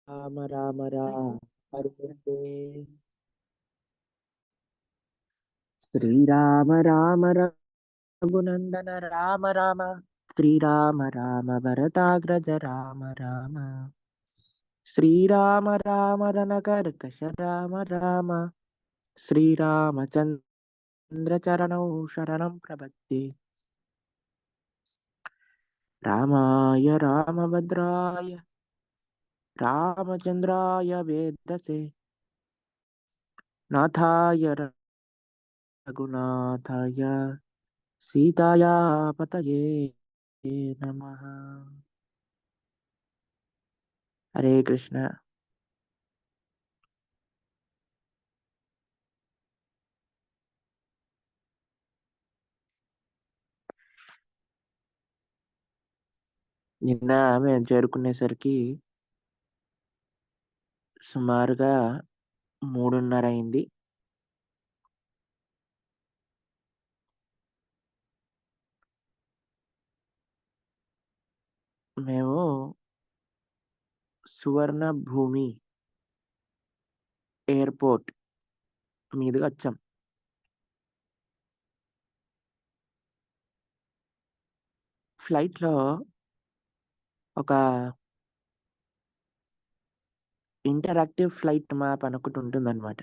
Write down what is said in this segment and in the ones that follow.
రామ రామ హరే శ్రీరామ రామ రఘునందన రామ రామ శ్రీరామ రామ భరతాగ్రజ రామ రామ శ్రీరామ రామ రణకర్కశ రామ రామ శ్రీరామచంద్ర చరణౌ శరణం ప్రపద్యే రామాయ రామభద్రాయ రామచంద్రాయ వేదసే నాథాయ రఘునాథాయ సీతాయా పతయే నమః. హరే కృష్ణ. నిన్న మేము చేరుకునేసరికి సుమారుగా 3:30 అయింది. మేము సువర్ణ భూమి ఎయిర్పోర్ట్ మీదుగా వచ్చాం. ఫ్లైట్లో ఒక ఇంటరాక్టివ్ ఫ్లైట్ మ్యాప్ అనుకుంటూ ఉంటుందన్నమాట.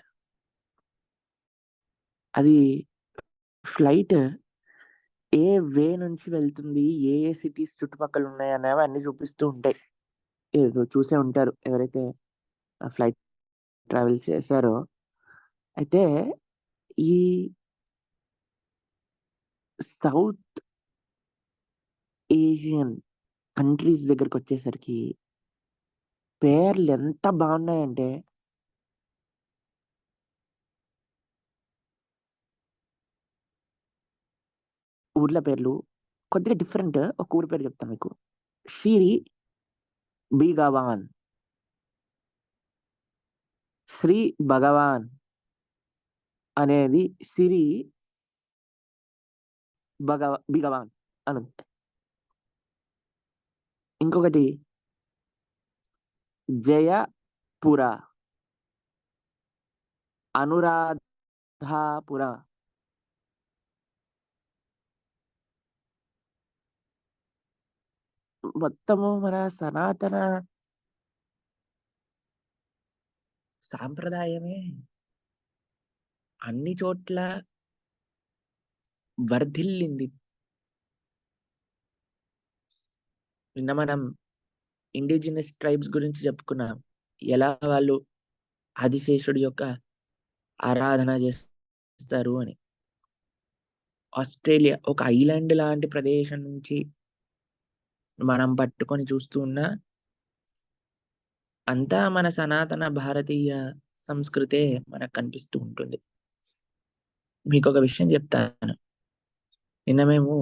అది ఫ్లైట్ ఏ వే నుంచి వెళ్తుంది, ఏ ఏ సిటీస్ చుట్టుపక్కల ఉన్నాయి అనేవి అన్ని చూపిస్తూ ఉంటాయి. చూసే ఉంటారు ఎవరైతే ఫ్లైట్ ట్రావెల్ చేశారో. అయితే ఈ సౌత్ ఏషియన్ కంట్రీస్ దగ్గరికి వచ్చేసరికి పేర్లు ఎంత బాగున్నాయంటే ఊర్ల పేర్లు కొద్దిగా డిఫరెంట్. ఒక ఊరి పేరు చెప్తాను మీకు. షిరి బిగవాన్, శ్రీ భగవాన్ అనేది సిరి బిగవాన్ అను. ఇంకొకటి జయపుర, అనురాధాపుర, మొత్తము మన సనాతన సాంప్రదాయమే అన్ని చోట్ల వర్ధిల్లింది. నిన్న మనం ఇండిజినస్ ట్రైబ్స్ గురించి చెప్పుకున్నాం. ఎలా వాళ్ళు ఆదిశేషుడి యొక్క ఆరాధన చేస్తారు అని. ఆస్ట్రేలియా ఒక ఐలాండ్ లాంటి ప్రదేశం నుంచి మనం పట్టుకొని చూస్తూ ఉన్నా అంతా మన సనాతన భారతీయ సంస్కృతే మనకు కనిపిస్తూ ఉంటుంది. మీకు ఒక విషయం చెప్తాను. నిన్న మేము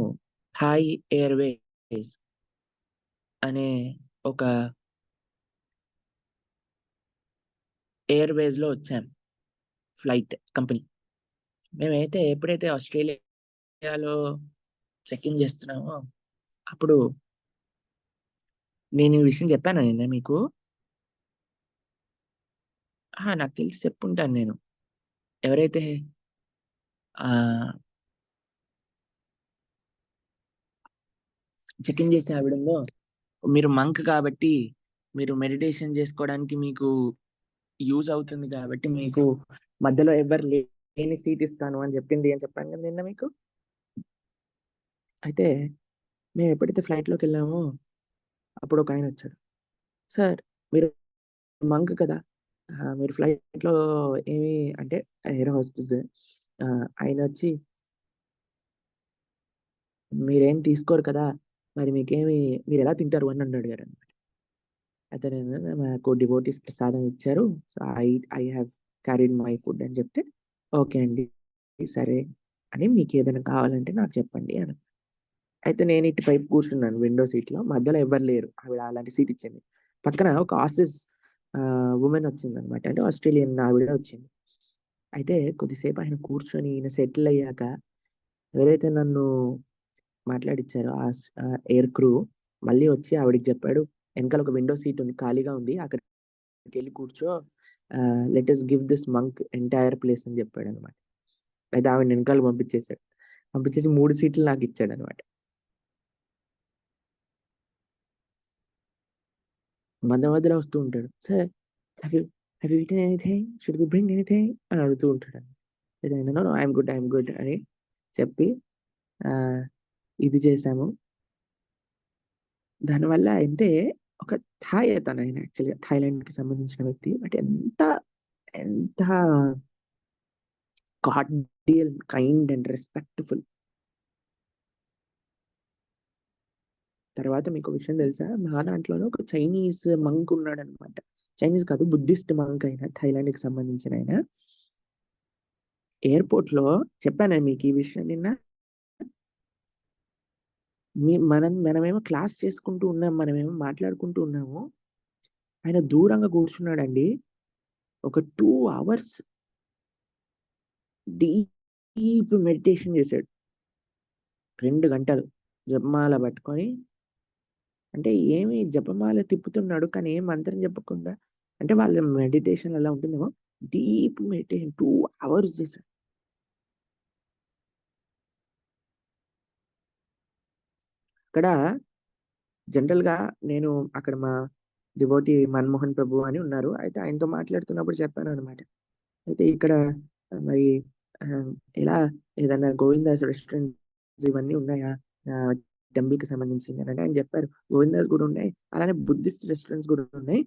థాయ్ ఎయిర్వేస్ అనే ఒక ఎయిర్వేస్ లో వచ్చాం, ఫ్లైట్ కంపెనీ. మేమైతే ఎప్పుడైతే ఆస్ట్రేలియాలో చెక్ ఇన్ చేస్తున్నామో అప్పుడు నేను ఈ విషయం చెప్పాను నిన్న మీకు. నాకు తెలిసి చెప్పుంటాను నేను. ఎవరైతే చెక్ ఇన్ చేసే ఆవిడంలో, మీరు మంక్ కాబట్టి మీరు మెడిటేషన్ చేసుకోవడానికి మీకు యూజ్ అవుతుంది కాబట్టి మీకు మధ్యలో ఎవరు లేని సీట్ ఇస్తాను అని చెప్పింది అని చెప్పాను కదా నిన్న మీకు. అయితే మేము ఎప్పుడైతే ఫ్లైట్లోకి వెళ్ళామో అప్పుడు ఒక ఆయన వచ్చాడు. సార్ మీరు మంక్ కదా, మీరు ఫ్లైట్లో ఏమి అంటే ఎయిర్ హోస్టెస్. ఆయన వచ్చి మీరేం తీసుకోరు కదా, మరి మీకేమి, మీరు ఎలా తింటారు అని నన్ను అడిగారు అనమాట. అయితే నేను మాకు డివోటీస్ ప్రసాదం ఇచ్చారు, so I have carried my food అని చెప్తే ఓకే అండి సరే అని, మీకు ఏదైనా కావాలంటే నాకు చెప్పండి అని. అయితే నేను ఇటు పైపు కూర్చున్నాను విండో సీట్లో, మధ్యలో ఎవరు లేరు. ఆవిడ అలాంటి సీట్ ఇచ్చింది. పక్కన ఒక ఆస్ట్రిస్ ఉమెన్ వచ్చింది అనమాట, అంటే ఆస్ట్రేలియన్ ఆవిడ వచ్చింది. అయితే కొద్దిసేపు ఆయన కూర్చొని ఈయన సెటిల్ అయ్యాక ఎవరైతే నన్ను మాట్లాడిచ్చారో ఆ ఎయిర్ క్రూ మళ్ళీ వచ్చి ఆవిడకి చెప్పాడు, వెనకాల ఒక విండో సీట్ ఉంది ఖాళీగా ఉంది, అక్కడ వెళ్ళి కూర్చో, let us give this Monk entire place అని చెప్పాడు అనమాట. అయితే ఆవిడ వెనకాల పంపించేశాడు. పంపించేసి 3 సీట్లు నాకు ఇచ్చాడు అనమాట. మధ్య మధ్యలో వస్తూ ఉంటాడు. Sir, have you eaten anything, should we bring anything అని అడుగుతూ ఉంటాడు. అయితే నేను ఐఎమ్ గుడ్ అని చెప్పి ఇది చేశాము. దానివల్ల అయితే ఒక థాయ్ అతను, ఆయన యాక్చువల్గా థాయిలాండ్ కి సంబంధించిన వ్యక్తి. బట్ ఎంత ఎంత కార్డియల్, కైండ్ అండ్ రెస్పెక్ట్ఫుల్. తర్వాత మీకు విషయం తెలుసా, మా దాంట్లోనే ఒక చైనీస్ మంక్ ఉన్నాడు అనమాట. చైనీస్ కాదు, బుద్ధిస్ట్ మంక్ అయినా, థాయిలాండ్ కి సంబంధించిన ఆయన. ఎయిర్పోర్ట్ లో చెప్పాను మీకు ఈ విషయం నిన్న. మనమేమో క్లాస్ చేసుకుంటూ ఉన్నాం, మనమేమో మాట్లాడుకుంటూ ఉన్నాము. ఆయన దూరంగా కూర్చున్నాడండి. ఒక 2 hours డీప్ మెడిటేషన్ చేశాడు. 2 గంటలు జపమాల పట్టుకొని. అంటే ఏమి జపమాల తిప్పుతున్నాడు, కానీ ఏం మంత్రం చెప్పకుండా. అంటే వాళ్ళ మెడిటేషన్ అలా ఉంటుందేమో. డీప్ మెడిటేషన్ 2 hours చేశాడు. అక్కడ జనరల్ గా నేను అక్కడ మా డివోటీ మన్మోహన్ ప్రభు అని ఉన్నారు. అయితే ఆయనతో మాట్లాడుతున్నప్పుడు చెప్పాను అనమాట. అయితే ఇక్కడ మరి ఆ, ఎలా ఏదైనా గోవిందాస్ రెస్టారెంట్స్ ఇవన్నీ ఉన్నాయా టెంపుల్ కి సంబంధించింది అని అంటే ఆయన చెప్పారు, గోవిందాస్ కూడా ఉన్నాయి, అలానే బుద్ధిస్ట్ రెస్టారెంట్స్ కూడా ఉన్నాయి.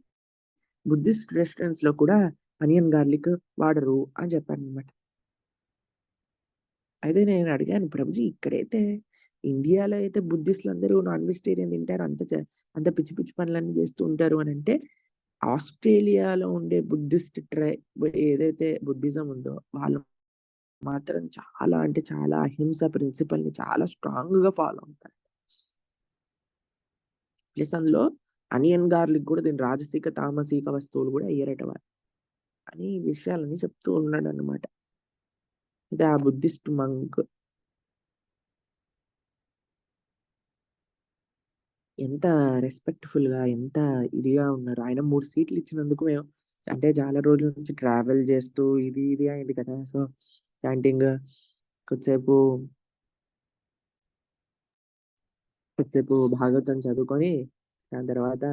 బుద్ధిస్ట్ రెస్టారెంట్స్ లో కూడా అనియన్ గార్లిక్ వాడరు అని చెప్పారు అనమాట. అయితే నేను అడిగాను, ప్రభుజీ ఇక్కడైతే ఇండియాలో అయితే బుద్ధిస్టులు అందరూ నాన్ వెజిటేరియన్ తింటారు, అంత పిచ్చి పిచ్చి పనులన్నీ చేస్తూ ఉంటారు అని అంటే, ఆస్ట్రేలియాలో ఉండే బుద్ధిస్ట్ ఏదైతే బుద్ధిజం ఉందో వాళ్ళు మాత్రం చాలా అంటే చాలా అహింస ప్రిన్సిపల్ ని చాలా స్ట్రాంగ్ గా ఫాలో అవుతారు. ప్లస్ అందులో అనియన్ గార్లిక్ కూడా దీని రాజసిక తామసిక వస్తువులు కూడా అయ్యారట వారు అని ఈ విషయాలన్నీ చెప్తూ ఉన్నాడు అనమాట. ఇది ఆ బుద్ధిస్ట్ మంక్ ఎంత రెస్పెక్ట్ఫుల్ గా, ఎంత ఇదిగా ఉన్నారు. ఆయన 3 సీట్లు ఇచ్చినందుకు మేము అంటే చాలా రోజుల నుంచి ట్రావెల్ చేస్తూ ఇది అయింది కదా. సో చాంటింగ్ కొద్దిసేపు కొద్దిసేపు భాగవతం చదువుకొని, దాని తర్వాత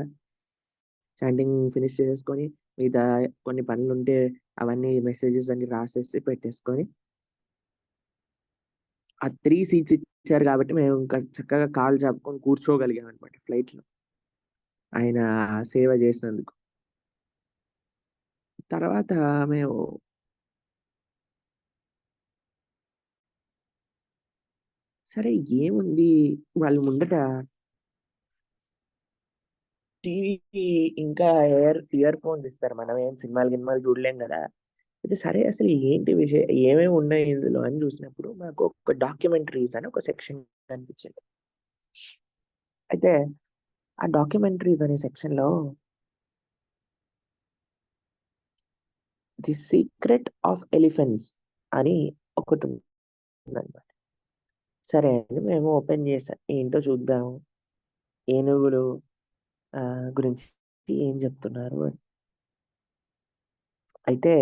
చాంటింగ్ ఫినిష్ చేసుకొని, మిగతా కొన్ని పనులు ఉంటే అవన్నీ మెసేజెస్ అన్ని రాసేసి పెట్టేసుకొని, ఆ 3 సీట్స్ ఇచ్చారు కాబట్టి మేము ఇంకా చక్కగా కాలు చాపుకొని కూర్చోగలిగాం అనమాట ఫ్లైట్ లో, ఆయన సేవ చేసినందుకు. తర్వాత మేము సరే ఏముంది, వాళ్ళు ముందట టీవీ ఇంకా ఇయర్ ఫోన్స్ ఇస్తారు, మనం ఏం సినిమాలు చూడలేం కదా. అయితే సరే అసలు ఏంటి విషయం, ఏమేమి ఉన్నాయి ఇందులో అని చూసినప్పుడు మాకు ఒక డాక్యుమెంటరీస్ అని ఒక సెక్షన్ కనిపించింది. అయితే ఆ డాక్యుమెంటరీస్ అనే సెక్షన్ లో ది సీక్రెట్ ఆఫ్ ఎలిఫెంట్స్ అని ఒకటి ఉందన్నమాట. సరే అని మేము ఓపెన్ చేసాం, ఏంటో చూద్దాం, ఏనుగులు గురించి ఏం చెప్తున్నారు అని. అయితే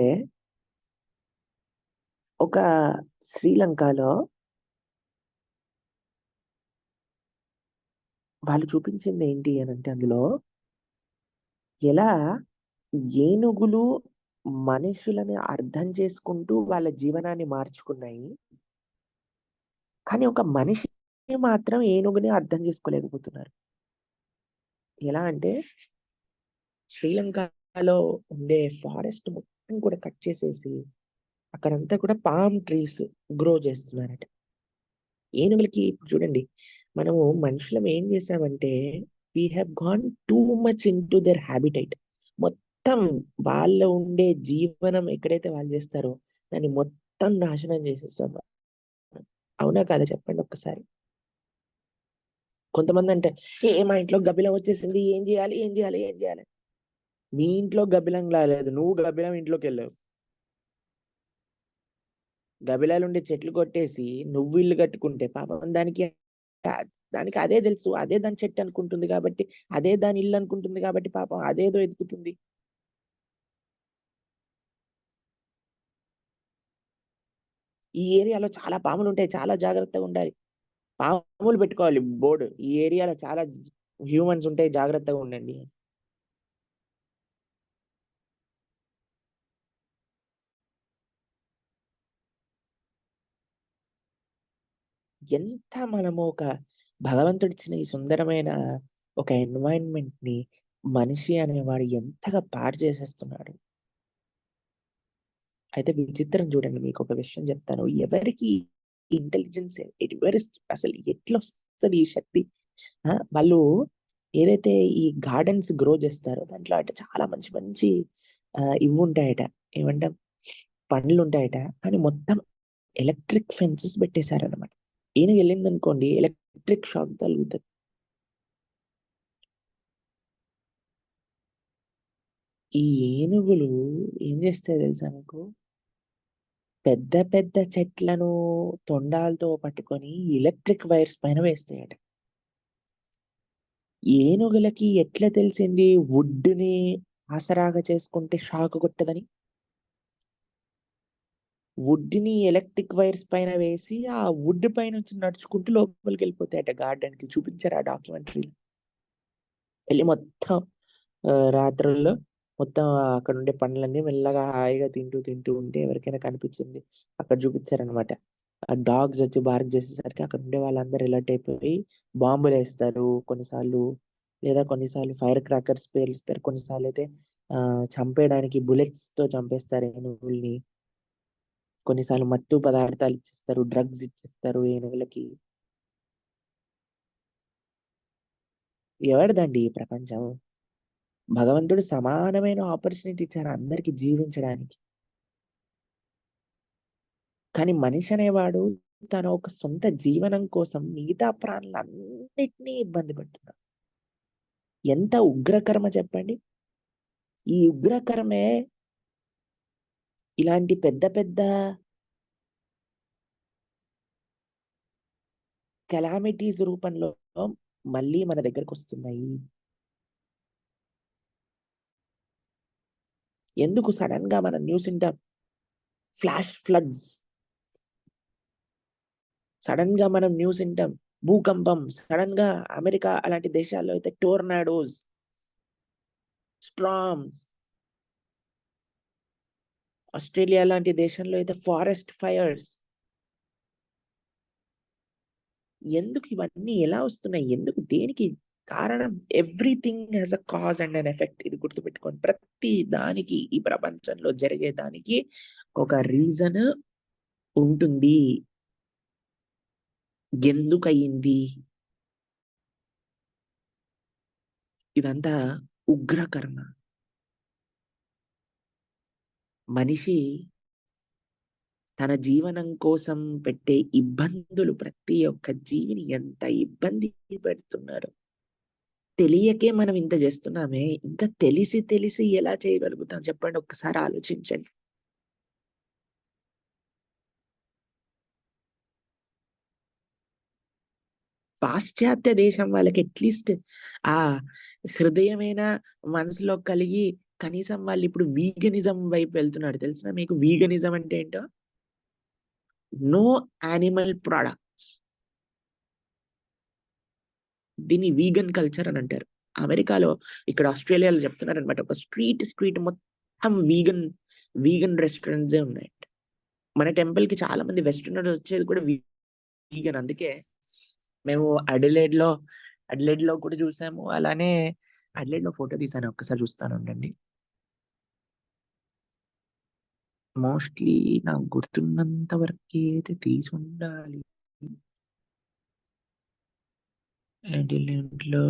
ఒక శ్రీలంకలో వాళ్ళు చూపించింది ఏంటి అని అంటే, అందులో ఎలా ఏనుగులు మనుషులని అర్థం చేసుకుంటూ వాళ్ళ జీవనాన్ని మార్చుకున్నాయి, కానీ ఒక మనిషి మాత్రం ఏనుగుని అర్థం చేసుకోలేకపోతున్నారు. ఎలా అంటే శ్రీలంకలో ఉండే ఫారెస్ట్ మొత్తం కూడా కట్ చేసేసి అక్కడంతా కూడా పామ్ ట్రీస్ గ్రో చేస్తున్నారట. ఏనుగులకి ఇప్పుడు చూడండి, మనము మనుషులం ఏం చేసామంటే we have gone too much in to their habitat. మొత్తం వాళ్ళ ఉండే జీవనం ఎక్కడైతే వాళ్ళు చేస్తారో దాన్ని మొత్తం నాశనం చేసేస్తాం. అవునా కాదా చెప్పండి ఒక్కసారి. కొంతమంది అంటే మా ఇంట్లో గబ్బిలం వచ్చేసింది, ఏం చేయాలి. మీ ఇంట్లో గబ్బిలం రాలేదు, నువ్వు గబ్బిలం ఇంట్లోకి వెళ్ళావు. గబిలాలు ఉండే చెట్లు కొట్టేసి నువ్వు ఇల్లు కట్టుకుంటే పాపం దానికి అదే తెలుసు, అదే దాని చెట్టు అనుకుంటుంది కాబట్టి, అదే దాని ఇల్లు అనుకుంటుంది కాబట్టి పాపం అదేదో ఎదుగుతుంది. ఈ ఏరియాలో చాలా పాములుంటాయి. చాలా జాగ్రత్తగుండాలి. పాములు పెట్టుకోవాలి బోర్డ్. ఈ ఏరియాలో చాలా హ్యూమన్స్ ఉంటాయి. జాగ్రత్తగా ఉండండి. ఎంత మనము ఒక భగవంతుడిచ్చిన ఈ సుందరమైన ఒక ఎన్వైరన్మెంట్‌ని మనిషి అనేవాడు ఎంతగా పాడు చేసేస్తున్నాడు. అయితే విచిత్రం చూడండి, మీకొక విషయం చెప్తాను. ఎవరికి ఇంటెలిజెన్స్ అసలు ఎట్లొస్తది ఈ శక్తి? వాళ్ళు ఏదైతే ఈ గార్డెన్స్ గ్రో చేస్తారో దాంట్లో అట చాలా మంచి మంచి ఇవుంటాయట. ఏమంటాం? పండ్లుంటాయట. కానీ మొత్తం ఎలక్ట్రిక్ ఫెన్సెస్ పెట్టేసారనమాట. ఏనుగెళ్ళిందనుకోండి ఎలక్ట్రిక్ షాక్ తగులుతది. ఈ ఏనుగులు ఏం చేస్తాయో తెలుసా మీకు? పెద్ద పెద్ద చెట్లను తొండాలతో పట్టుకొని ఎలక్ట్రిక్ వైర్స్ పైన వేస్తాయట. ఏనుగులకి ఎట్లా తెలిసింది వుడ్‌ని ఆసరాగా చేసుకుంటే షాక్ కొట్టదని? వుడ్‌ని ఎలక్ట్రిక్ వైర్స్ పైన వేసి, ఆ వుడ్ పైనుంచి నడుచుకుంటూ లోపలికెళ్ళిపోతాయట గార్డెన్‌కి. చూపించారు ఆ డాక్యుమెంటరీలో. ఎళ్లి మొత్తం రాత్రుల్లో మొత్తం అక్కడుండే పండ్లన్నీ మెల్లగా హాయిగా తింటూ, తింటూ ఉంటే ఎవరికైనా కనిపించింది. అక్కడ చూపించారనమాట. డాగ్స్ వచ్చి బార్క్ చేసేసరికి అక్కడుండే వాళ్ళందరూ అలర్ట్ అయిపోయి బాంబులేస్తారు కొన్నిసార్లు. లేదా కొన్నిసార్లు ఫైర్ క్రాకర్స్ పేలుస్తారు. కొన్నిసార్లయితే చంపేయడానికి బుల్లెట్స్‌తో చంపేస్తారు ఏనుగుల్ని. కొన్నిసార్లు మత్తు పదార్థాలు ఇచ్చేస్తారు. డ్రగ్స్ ఇచ్చేస్తారు ఏనుగులకి. ఎవరిదండి ఈ ప్రపంచం? భగవంతుడు సమానమైన ఆపర్చునిటీ ఇచ్చారు అందరికి జీవించడానికి. కానీ మనిషి అనేవాడు తన ఒక సొంత జీవనం కోసం మిగతా ప్రాణులన్నిటిని ఇబ్బంది పెడుతున్నాడు. ఎంత ఉగ్రకర్మ చెప్పండి? ఈ ఉగ్రకర్మే ఇలాంటి పెద్ద పెద్ద కెలామిటీస్ రూపంలో మళ్ళీ మన దగ్గరకొస్తున్నాయి. ఎందుకు సడెన్‌గా మనం న్యూస్ ఇంటాం? Flash floods. సడెన్‌గా మనం న్యూస్ ఇంటాం. భూకంపం. సడెన్‌గా అమెరికా అలాంటి దేశాల్లో అయితే టోర్నాడోస్, స్టార్మ్స్. ఆస్ట్రేలియా లాంటి దేశంలో అయితే ఫారెస్ట్ ఫైర్స్. ఎందుకు ఇవన్నీ ఎలా వస్తున్నాయి? ఎందుకు? దేనికి కారణం? Everything has a cause and an effect. ఇది గుర్తుపెట్టుకోండి. ప్రతి దానికి ఈ ప్రపంచంలో జరిగే దానికి ఒక రీజన్ ఉంటుంది. ఎందుకయింది? ఇదంతా ఉగ్రకర్మ. మనిషి తన జీవనం కోసం పెట్టే ఇబ్బందులు ప్రతి ఒక్క జీవిని ఎంత ఇబ్బంది పెడుతున్నారు. తెలియకే మనం ఇంత చేస్తున్నామే. ఇంకా తెలిసి తెలిసి ఎలా చేయగలుగుతాం చెప్పండి? ఒక్కసారి ఆలోచించండి. పాశ్చాత్య దేశం వాళ్ళకి అట్‌లీస్ట్ ఆ హృదయమైన మనసులో కలిగి కనీసం వాళ్ళిప్పుడు వీగనిజం వైపు వెళ్తున్నారు. తెలుసా మీకు వీగనిజం అంటే ఏంటో? No animal products. దీన్ని వీగన్ కల్చర్ అని అంటారు. అమెరికాలో, ఇక్కడ ఆస్ట్రేలియాలో చెప్తున్నారనమాట. ఒక స్ట్రీట్ మొత్తం వీగన్ రెస్టారెంట్సే ఉన్నాయి. మన టెంపుల్‌కి చాలా మంది వెస్టర్నర్స్ వచ్చేది కూడా వీగన్. అందుకే మేము అడిలైడ్‌లో కూడా చూసాము. అలానే అడిలైడ్‌లో ఫోటో తీశాను. ఒక్కసారి చూస్తాను ఉండండి. మోస్ట్‌లీ నాకు గుర్తున్నంత వరకైతే తీసుండాలి. అడిలైడ్‌లో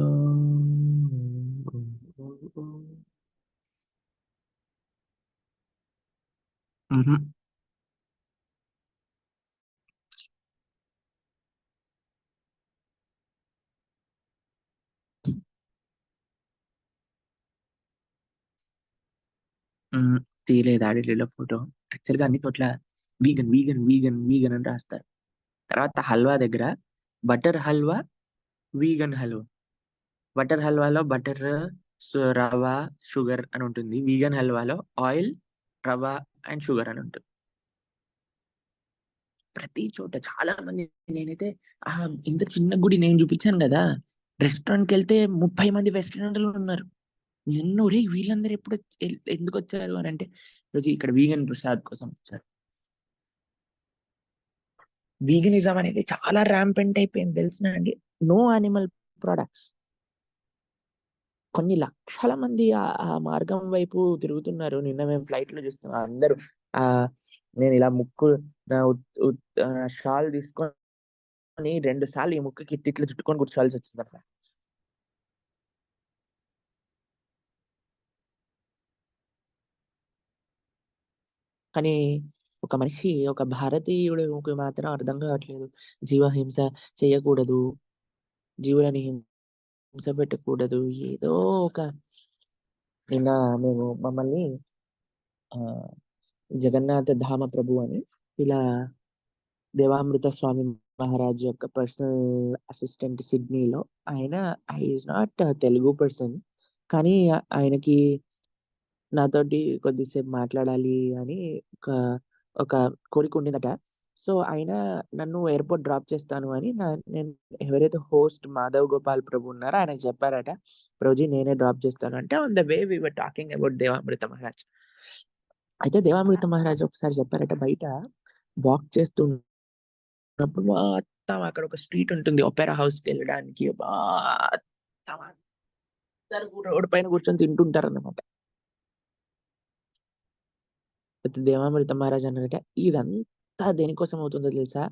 హుహు. హ్మ్. తీయలేదు అడిలైడ్‌లో ఫోటో. యాక్చువల్‌గా అన్ని చోట్ల వీగన్ అని రాస్తారు. తర్వాత హల్వా దగ్గర butter halwa, vegan halwa. Butter హల్వాలో బటర్, రవ, షుగర్ అని ఉంటుంది. వీగన్ హల్వాలో ఆయిల్, రవ అండ్ షుగర్ అని ఉంటుంది. ప్రతి చోట చాలా మంది నేనైతే ఇంత చిన్న గుడి నేను చూపించాను కదా, రెస్టారెంట్కి వెళ్తే 30 మంది వెస్టర్నర్లు ఉన్నారు. నిన్ను రే వీళ్ళందరూ ఎప్పుడు ఎందుకు వచ్చారు అని అంటే, రోజు ఇక్కడ వీగన్ ప్రసాద్ కోసం వచ్చారు. వీగనిజం అనేది చాలా ర్యాంపెంట్ అయిపోయింది తెలిసిన అండి. No animal products. కొన్ని లక్షల మంది ఆ మార్గం వైపు తిరుగుతున్నారు. నిన్న మేము ఫ్లైట్ లో చూస్తున్నాం అందరూ. ఆ నేను ఇలా ముక్కు షాల్ తీసుకొని 2 సార్లు ఈ ముక్కుకి ఇట్లా చుట్టుకొని కూర్చోవాల్సి వచ్చింది అట్లా. కానీ ఒక మనిషి, ఒక భారతీయుడికి మాత్రం అర్థం కావట్లేదు. జీవహింస చేయకూడదు, జీవులని హింస పెట్టకూడదు. ఏదో ఒక నిన్న మేము మమ్మల్ని ఆ జగన్నాథ ధామ ప్రభు అని ఇలా దేవామృత స్వామి మహారాజ్ యొక్క పర్సనల్ అసిస్టెంట్ సిడ్నీలో. ఆయన ఈజ్ నాట్ తెలుగు పర్సన్, కానీ ఆయనకి నాతోటి కొద్దిసేపు మాట్లాడాలి అని ఒక ఒక కోరిక ఉండిందట. సో ఆయన నన్ను ఎయిర్పోర్ట్ డ్రాప్ చేస్తాను అని నేను ఎవరైతే హోస్ట్ మాధవ్ గోపాల్ ప్రభు ఉన్నారో ఆయనకు చెప్పారట, ప్రభుజీ నేనే డ్రాప్ చేస్తాను అంటే. On the way we were talking about Devamrita Maharaj. అయితే దేవామృత మహారాజ్ ఒకసారి చెప్పారట, బయట వాక్ చేస్తున్నప్పుడు మొత్తం అక్కడ ఒక స్ట్రీట్ ఉంటుంది ఒపెరా హౌస్కి వెళ్ళడానికి, మొత్తం అందరూ రోడ్డు పైన కూర్చొని తింటుంటారు అన్నమాట. అయితే దేవామృత మహారాజ్ అన్నారట, ఇదంతా దేనికోసం అవుతుందో తెలుసా?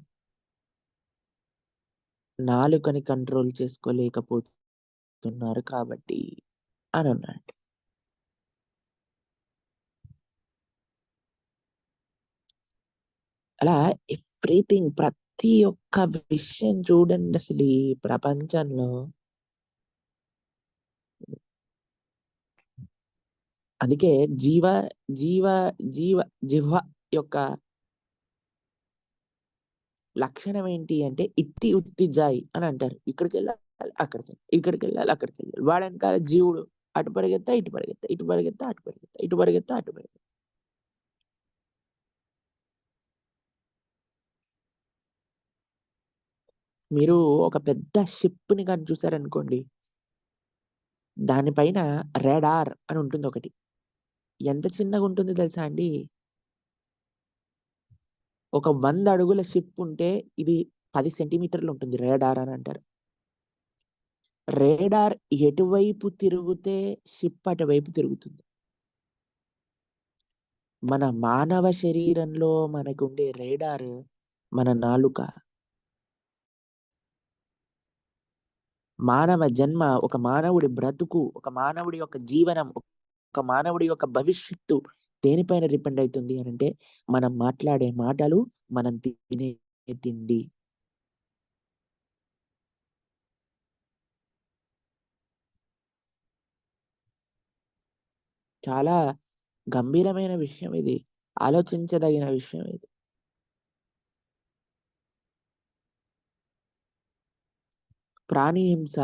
నాలుకని కంట్రోల్ చేసుకోలేకపోతున్నారు కాబట్టి అని అన్నాడు. అలా ఎవ్రీథింగ్, ప్రతి ఒక్క విషయం చూడండి అసలు ఈ ప్రపంచంలో. అందుకే జీవ జీవ జీవ జిహ్వ యొక్క లక్షణం ఏంటి అంటే ఇట్టి ఉత్తి జాయి అని అంటారు. ఇక్కడికి వెళ్ళాలి, అక్కడికి వెళ్ళాలి, ఇక్కడికి వెళ్ళాలి, అక్కడికి వెళ్ళాలి. వాడనకాల జీవుడు అటు పరిగెత్తా, ఇటు పరిగెత్తా, ఇటు పరిగెత్తా, అటు పరిగెత్తా, ఇటు పరిగెత్తా, అటు పరిగెత్తా. మీరు ఒక పెద్ద షిప్ ని కానీ చూసారనుకోండి, దానిపైన రాడార్ అని ఉంటుంది ఒకటి. ఎంత చిన్నగా ఉంటుంది తెలుసా అండి? ఒక 100 అడుగుల షిప్ ఉంటే ఇది 10 సెంటీమీటర్లు ఉంటుంది. రాడార్ అని అంటారు. రాడార్ ఎటువైపు తిరిగితే షిప్ అటువైపు తిరుగుతుంది. మన మానవ శరీరంలో మనకు ఉండే రాడార్ మన నాలుక. మానవ జన్మ, ఒక మానవుడి బ్రతుకు, ఒక మానవుడి యొక్క జీవనం, ఒక మానవుడి యొక్క భవిష్యత్తు దేనిపైన డిపెండ్ అవుతుంది అని అంటే మనం మాట్లాడే మాటలు, మనం తినే తిండి. చాలా గంభీరమైన విషయం ఇది. ఆలోచించదగిన విషయం ఇది. ప్రాణి హింస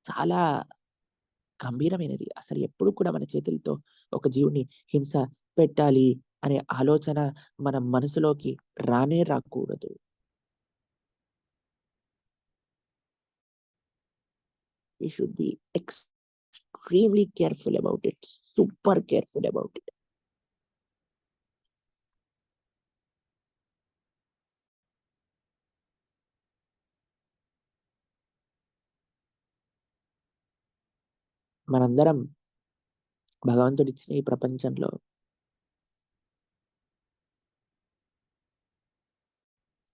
చాలా గంభీరమైనది. అసలు ఎప్పుడు కూడా మన చేతులతో ఒక జీవుని హింస పెట్టాలి అనే ఆలోచన మన మనసులోకి రానే రాకూడదు. We should be extremely careful about it, super careful about it. మనందరం భగవంతుడిచ్చిన ఈ ప్రపంచంలో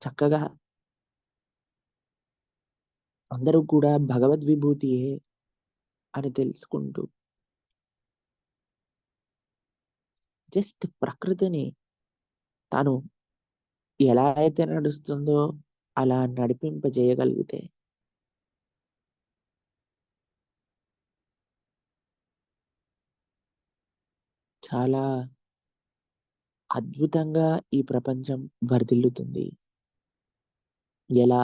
చక్కగా అందరూ కూడా భగవద్విభూతియే అని తెలుసుకుంటూ జస్ట్ ప్రకృతిని తాను ఎలా అయితే నడుస్తుందో అలా నడిపింపజేయగలిగితే చాలా అద్భుతంగా ఈ ప్రపంచం వర్ధిల్లుతుంది. ఎలా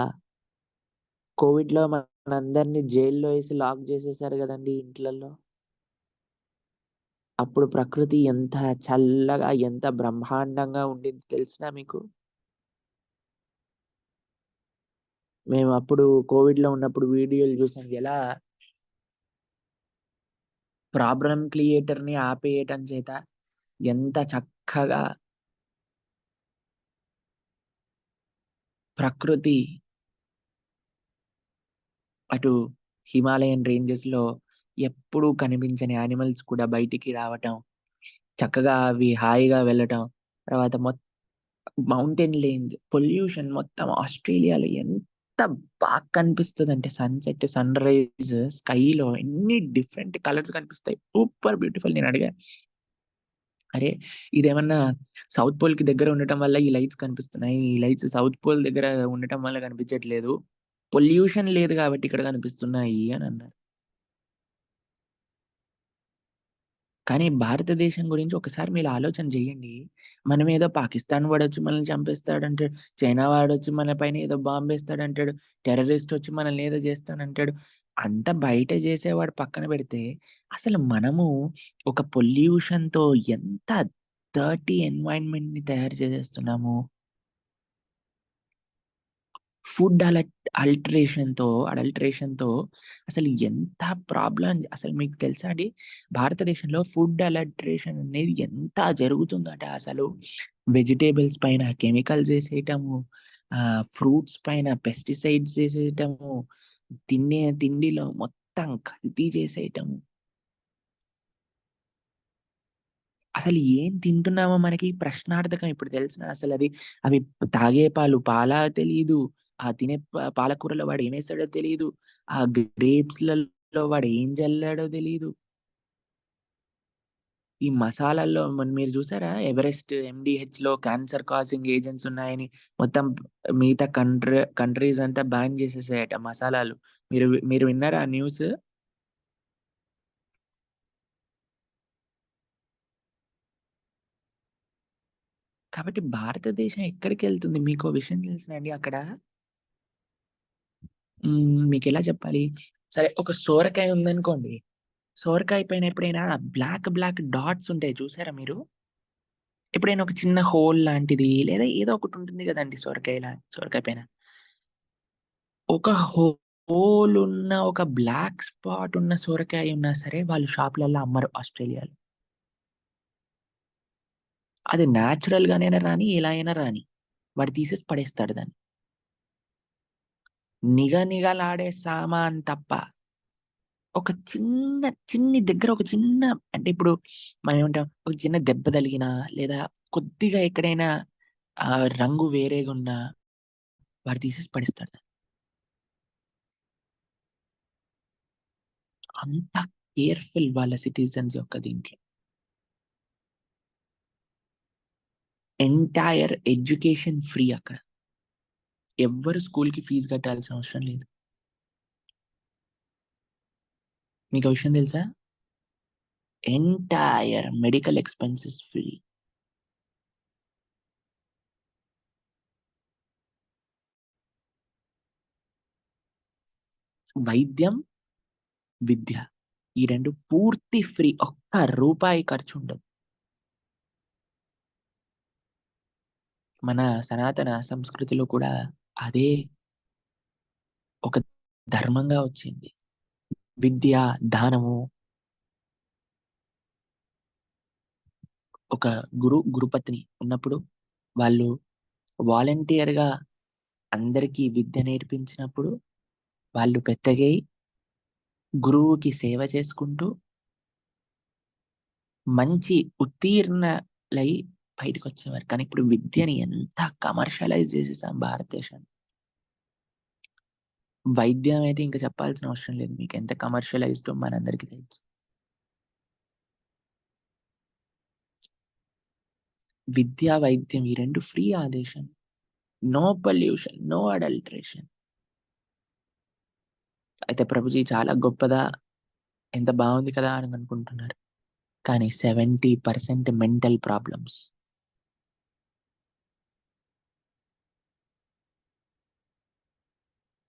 కోవిడ్‌లో మనందరిని జైల్‌లో ఏసి లాక్ జేసేసారు గదండీ ఇంట్లల్లో. అప్పుడు ప్రకృతి ఎంత చల్లగా, ఎంత బ్రహ్మాండంగా ఉండింది తెలిసినా మీకు? మేము అప్పుడు కోవిడ్‌లో ఉన్నప్పుడు వీడియోలు చూసాం. ఎలా ప్రాబ్లమ్ క్రియేటర్‌ని ఆపేయటం చేత ఎంత చక్కగా ప్రకృతి అటు హిమాలయన్ రేంజెస్‌లో ఎప్పుడూ కనిపించని యానిమల్స్ కూడా బయటికి రావటం, చక్కగా అవి హాయిగా వెళ్ళటం. తర్వాత మౌంటైన్ రేంజ్, పొల్యూషన్ మొత్తం ఆస్ట్రేలియాలో ఎంత బాగా కనిపిస్తదంటే సన్‌సెట్, సన్‌రైజ్ స్కైలో ఎన్ని డిఫరెంట్ కలర్స్ కనిపిస్తాయి. Super beautiful. నేనడిగా, అరే! ఇదేమన్నా సౌత్ పోల్‌కి దగ్గర ఉండటం వల్ల ఈ లైట్స్ కనిపిస్తున్నాయి. ఈ లైట్స్ సౌత్ పోల్ దగ్గర ఉండటం వల్ల కనిపించట్లేదు. పొల్యూషన్ లేదు కాబట్టి ఇక్కడ కనిపిస్తున్నాయి అని అన్నారు. కానీ భారతదేశం గురించి ఒకసారి మీరు ఆలోచన చేయండి. మనమేదో పాకిస్తాన్ వాడొచ్చి మనల్ని చంపేస్తాడంటాడు. చైనా వాడొచ్చి మన పైన ఏదో బాంబేస్తాడంటాడు. టెర్రరిస్ట్ వచ్చి మనల్ని ఏదో చేస్తాడంటాడు. అంతా బయట చేసేవాడు పక్కన పెడితే, అసలు మనము ఒక పొల్యూషన్‌తో ఎంత డర్టీ ఎన్వైర్న్‌మెంట్‌ని తయారు చేసేస్తున్నాము. ఫుడ్ అడల్టరేషన్‌తో అసలు ఎంత ప్రాబ్లమ్ అసలు మీకు తెలుసా అండి? భారతదేశంలో ఫుడ్ అడల్టరేషన్ అనేది ఎంత జరుగుతుందంటే అసలు వెజిటబుల్స్ పైన కెమికల్స్ ఏసేయటము, ఫ్రూట్స్ పైన పెస్టిసైడ్స్ ఏసేయటము, తినే తిండిలో మొత్తం కల్తీ చేసేయటము. అసలు ఏం తింటున్నామో మనకి ప్రశ్నార్థకం ఇప్పుడు తెలిసిన అసలది. అవి తాగే పాలు పాలా తెలీదు. తినే పాలకూరలో వాడు ఏమేసాడో తెలీదు. ఆ గ్రేప్స్‌లలో వాడు ఏం జల్లాడో తెలీదు. ఈ మసాలాల్లో మీరు చూసారా? ఎవరెస్ట్, ఎండీహెచ్‌లో క్యాన్సర్ కాజింగ్ ఏజెంట్స్ ఉన్నాయని మొత్తం మిగతా కంట్రీస్ అంతా బ్యాన్ చేసేసాయట మసాలాలు. మీరు మీరు విన్నారా ఆ న్యూస్? కాబట్టి భారతదేశం ఎక్కడికెళ్తుంది? మీకో విషయం తెలుసా అండి అక్కడ? మీకెలా చెప్పాలి? సరే ఒక సోరకాయ ఉందనుకోండి. సోరకాయ పైన ఎప్పుడైనా బ్లాక్ డాట్స్ ఉంటాయి చూసారా మీరు? ఎప్పుడైనా ఒక చిన్న హోల్ లాంటిది లేదా ఏదో ఒకటి ఉంటుంది గదండీ సొరకాయ పైన. ఒక హోల్ ఉన్న ఒక బ్లాక్ స్పాట్ ఉన్న సొరకాయ ఉన్నా సరే వాళ్ళు షాప్‌లల్లో అమ్మరు ఆస్ట్రేలియాలో. అది నేచురల్‌గానైనా రాని, ఎలా అయినా రాని. వాడు తీసేసి పడేస్తాడు దాన్ని. నిగనిగలాడే సామాను తప్ప ఒక చిన్ని దగ్గర ఒక చిన్న అంటే ఇప్పుడు మనం ఏమంటాం, ఒక చిన్న దెబ్బ తలిగినా, లేదా కొద్దిగా ఎక్కడైనా రంగు వేరేగున్నా వాడు తీసేసి పడేస్తాడు దాన్ని. అంత కేర్‌ఫుల్ వాళ్ళ సిటిజన్స్ యొక్క దీంట్లో. ఎంటైర్ ఎడ్యుకేషన్ ఫ్రీ అక్కడ. ఎవ్వరు స్కూల్‌కి ఫీజ్ కట్టాల్సిన అవసరం లేదు. మీకా విషయం తెలుసా? Entire medical expenses free. వైద్యం, విద్య ఈ 2 పూర్తి ఫ్రీ. ఒక్క రూపాయి ఖర్చుండదు. మన సనాతన సంస్కృతిలో కూడా అదే ఒక ధర్మంగా వచ్చింది. విద్య, దానము ఒక గురుపత్ని ఉన్నప్పుడు వాళ్ళు వాలంటీర్‌గా అందరికీ విద్య నేర్పించినప్పుడు వాళ్ళు పెద్దగై గురువుకి సేవ చేసుకుంటూ మంచి ఉత్తీర్ణులై బయటికొచ్చేవారు. కానీ ఇప్పుడు విద్యని ఎంత కమర్షియలైజ్ చేసేసాం భారతదేశాన్ని. వైద్యం అయితే ఇంక చెప్పాల్సిన అవసరం లేదు. మీకెంత కమర్షియలైజ్డో మనందరికీ తెలుసు. విద్య, వైద్యం ఈ 2 ఫ్రీ ఆ దేశం. No pollution, no adulteration. అయితే ప్రభుజీ చాలా గొప్పదా! ఎంత బావుంది కదా! అని అనుకుంటున్నారు. కానీ 70% mental problems.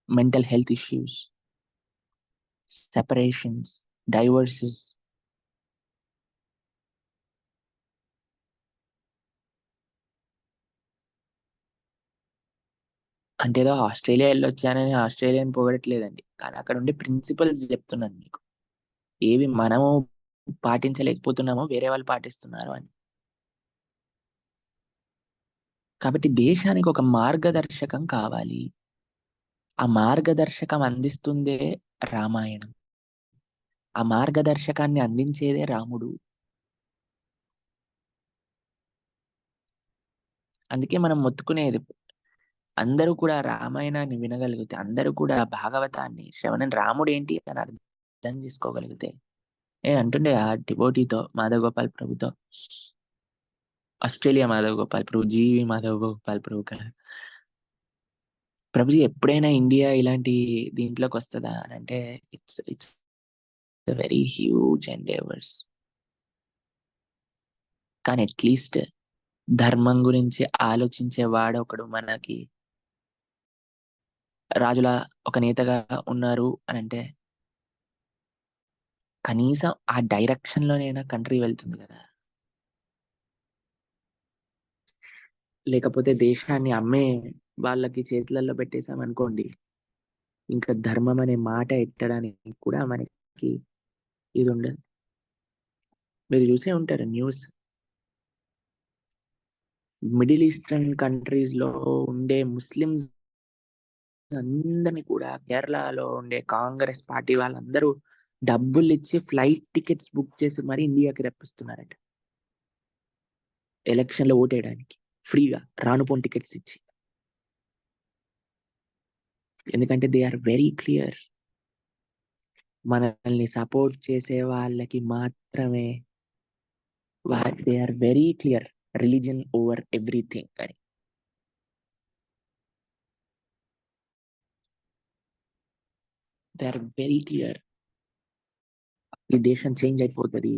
Mental health issues, separations, divorces అంటే ఏదో ఆస్ట్రేలియా వెళ్ళొచ్చానని ఆస్ట్రేలియాని పొగడట్లేదండి, కానీ అక్కడ ఉండే ప్రిన్సిపల్స్ చెప్తున్నాను మీకు. ఏవి మనము పాటించలేకపోతున్నామో వేరే వాళ్ళు పాటిస్తున్నారు అని. కాబట్టి దేశానికి ఒక మార్గదర్శకం కావాలి. ఆ మార్గదర్శకం అందిస్తుందే రామాయణం. ఆ మార్గదర్శకాన్ని అందించేదే రాముడు. అందుకే మనం మొత్తుకునేది, అందరూ కూడా రామాయణాన్ని వినగలిగితే, అందరూ కూడా భాగవతాన్ని శ్రవణం, రాముడు ఏంటి అని అర్థం చేసుకోగలిగితే. నేను అంటుండే ఆ డివోటీతో, మాధవ్ గోపాల్ ప్రభుతో, ఆస్ట్రేలియా మాధవ్ గోపాల్ ప్రభు, జీవి మాధవ్ గోపాల్ ప్రభు కదా, ప్రభుజీ ఎప్పుడైనా ఇండియా ఇలాంటి దీంట్లోకి వస్తుందా అని అంటే, ఇట్స్ ఇట్స్ వెరీ హ్యూజ్ ఎండేవర్స్. కానీ అట్లీస్ట్ ధర్మం గురించి ఆలోచించే వాడొకడు మనకి రాజుల ఒక నేతగా ఉన్నారు అని అంటే, కనీసం ఆ డైరెక్షన్ లోనైనా కంట్రీ వెళ్తుంది కదా. లేకపోతే దేశాన్ని అమ్మే వాళ్ళకి చేతులలో పెట్టేసాం అనుకోండి, ఇంకా ధర్మం అనే మాట ఎత్తడానికి కూడా మనకి ఇది ఉండదు. మీరు చూసే ఉంటారు న్యూస్, మిడిల్ ఈస్టర్న్ కంట్రీస్ లో ఉండే ముస్లిమ్స్ అందరినీ కూడా కేరళలో ఉండే కాంగ్రెస్ పార్టీ వాళ్ళందరూ డబ్బులు ఇచ్చి ఫ్లైట్ టికెట్స్ బుక్ చేసి మరి ఇండియాకి రప్పిస్తున్నారట, ఎలక్షన్ లో ఓటేయడానికి ఫ్రీగా రానుపోని టికెట్స్ ఇచ్చి. ఎందుకంటే దే ఆర్ వెరీ క్లియర్, మనల్ని సపోర్ట్ చేసే వాళ్ళకి మాత్రమే, they are very clear, religion over everything అని. They are very clear. ఈ దేశం చేంజ్ అయిపోతుంది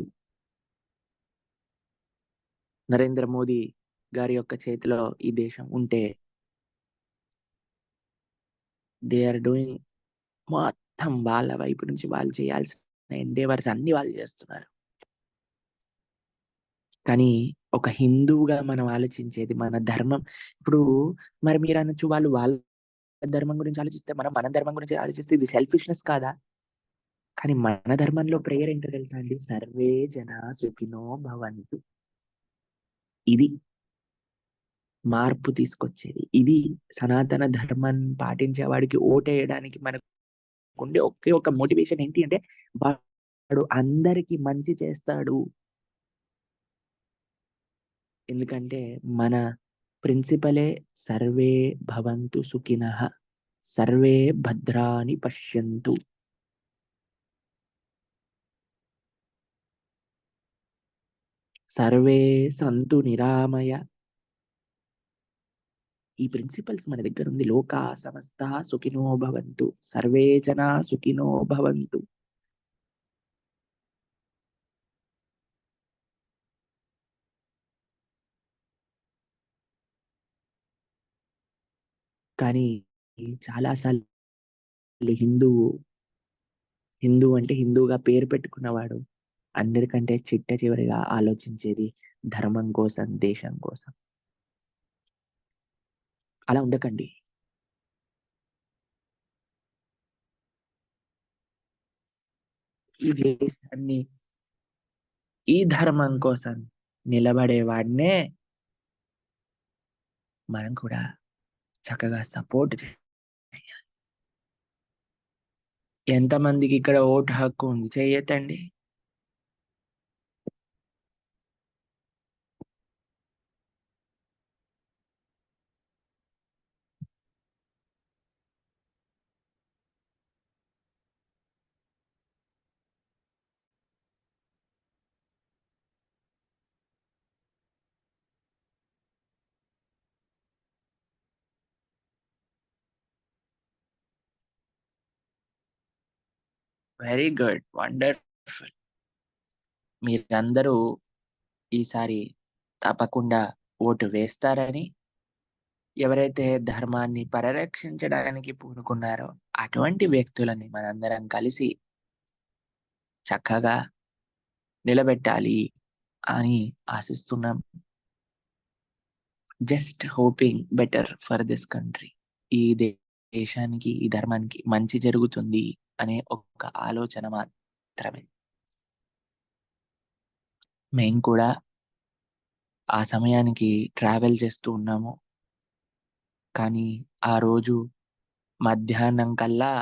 నరేంద్ర మోదీ గారి యొక్క చేతిలో ఈ దేశం ఉంటే. దే ఆర్ డూయింగ్, మొత్తం వాళ్ళ వైపు నుంచి వాళ్ళు చేయాల్సిన ఎండేవర్స్ అన్ని వాళ్ళు చేస్తున్నారు. కానీ ఒక హిందువుగా మనం ఆలోచించేది మన ధర్మం. ఇప్పుడు మరి మీరు అనొచ్చు, వాళ్ళు వాళ్ళ ధర్మం గురించి ఆలోచిస్తే మనం మన ధర్మం గురించి ఆలోచిస్తే ఇది సెల్ఫిష్నెస్ కాదా? కానీ మన ధర్మంలో ప్రేయర్ ఏంటో తెలుసా అండి? సర్వే జన సుఖినో భవంతు. ఇది మార్పు తీసుకొచ్చేది. ఇది సనాతన ధర్మాన్ని పాటించే వాడికి ఓటేయడానికి మనకు ఉండే ఒకే ఒక మోటివేషన్ ఏంటి అంటే, వాడు అందరికి మంచి చేస్తాడు. ఎందుకంటే మన ప్రిన్సిపలే సర్వే భవంతు సుఖినః, సర్వే భద్రాని పశ్యంతు. సర్వే సంతు నిరామయ. ఈ ప్రిన్సిపల్స్ మన దగ్గర ఉంది. లోకా సమస్త సుఖినో భవంతు, సర్వే జనా సుఖినో భవంతు. కానీ చాలా సార్లు హిందువు, హిందూ అంటే హిందూగా పేరు పెట్టుకున్నవాడు అందరికంటే చిట్ట చివరిగా ఆలోచించేది ధర్మం కోసం, దేశం కోసం. అలా ఉండకండి. ఈ దేశాన్ని, ఈ ధర్మం కోసం నిలబడే వాడినే మనం కూడా చక్కగా సపోర్ట్ చేయాలి. ఎంతమందికి ఇక్కడ ఓటు హక్కు ఉంది? చెయ్యొద్దండి. Very good, wonderful. మీరందరూ ఈసారి తప్పకుండా ఓటు వేస్తారని, ఎవరైతే ధర్మాన్ని పరిరక్షించడానికి పూనుకున్నారో అటువంటి వ్యక్తులని మనందరం కలిసి చక్కగా నిలబెట్టాలి అని ఆశిస్తున్నాం. Just hoping better for this country. ఈ దేశానికి, ఈ ధర్మానికి మంచి జరుగుతుంది అనే ఒక ఆలోచన మాత్రమే. మేము కూడా ఆ సమయానికి ట్రావెల్ చేస్తూ ఉన్నాము. కానీ ఆ రోజు మధ్యాహ్నం కల్లా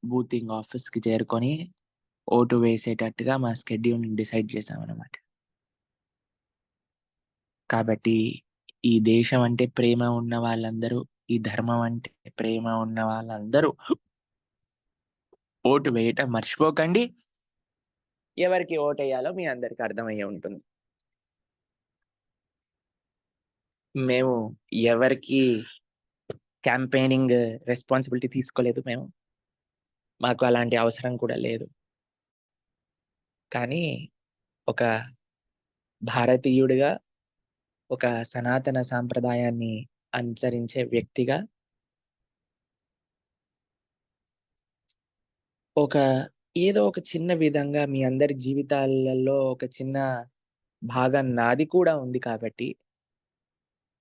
బూతింగ్ ఆఫీస్కి చేరుకొని ఓటు వేసేటట్టుగా మా షెడ్యూల్ని డిసైడ్ చేసామన్నమాట. కాబట్టి ఈ దేశం అంటే ప్రేమ ఉన్న వాళ్ళందరూ, ఈ ధర్మం అంటే ప్రేమ ఉన్న వాళ్ళందరూ ఓటు వేయటం మర్చిపోకండి. ఎవరికి ఓటు వేయాలో మీ అందరికి అర్థమయ్యే ఉంటుంది. మేము ఎవరికి క్యాంపెయినింగ్ రెస్పాన్సిబిలిటీ తీసుకోలేదు. మాకు అలాంటి అవసరం కూడా లేదు. కానీ ఒక భారతీయుడిగా, ఒక సనాతన సాంప్రదాయాన్ని అనుసరించే వ్యక్తిగా, ఏదో ఒక చిన్న విధంగా మీ అందరి జీవితాలలో ఒక చిన్న భాగం నాది కూడా ఉంది కాబట్టి,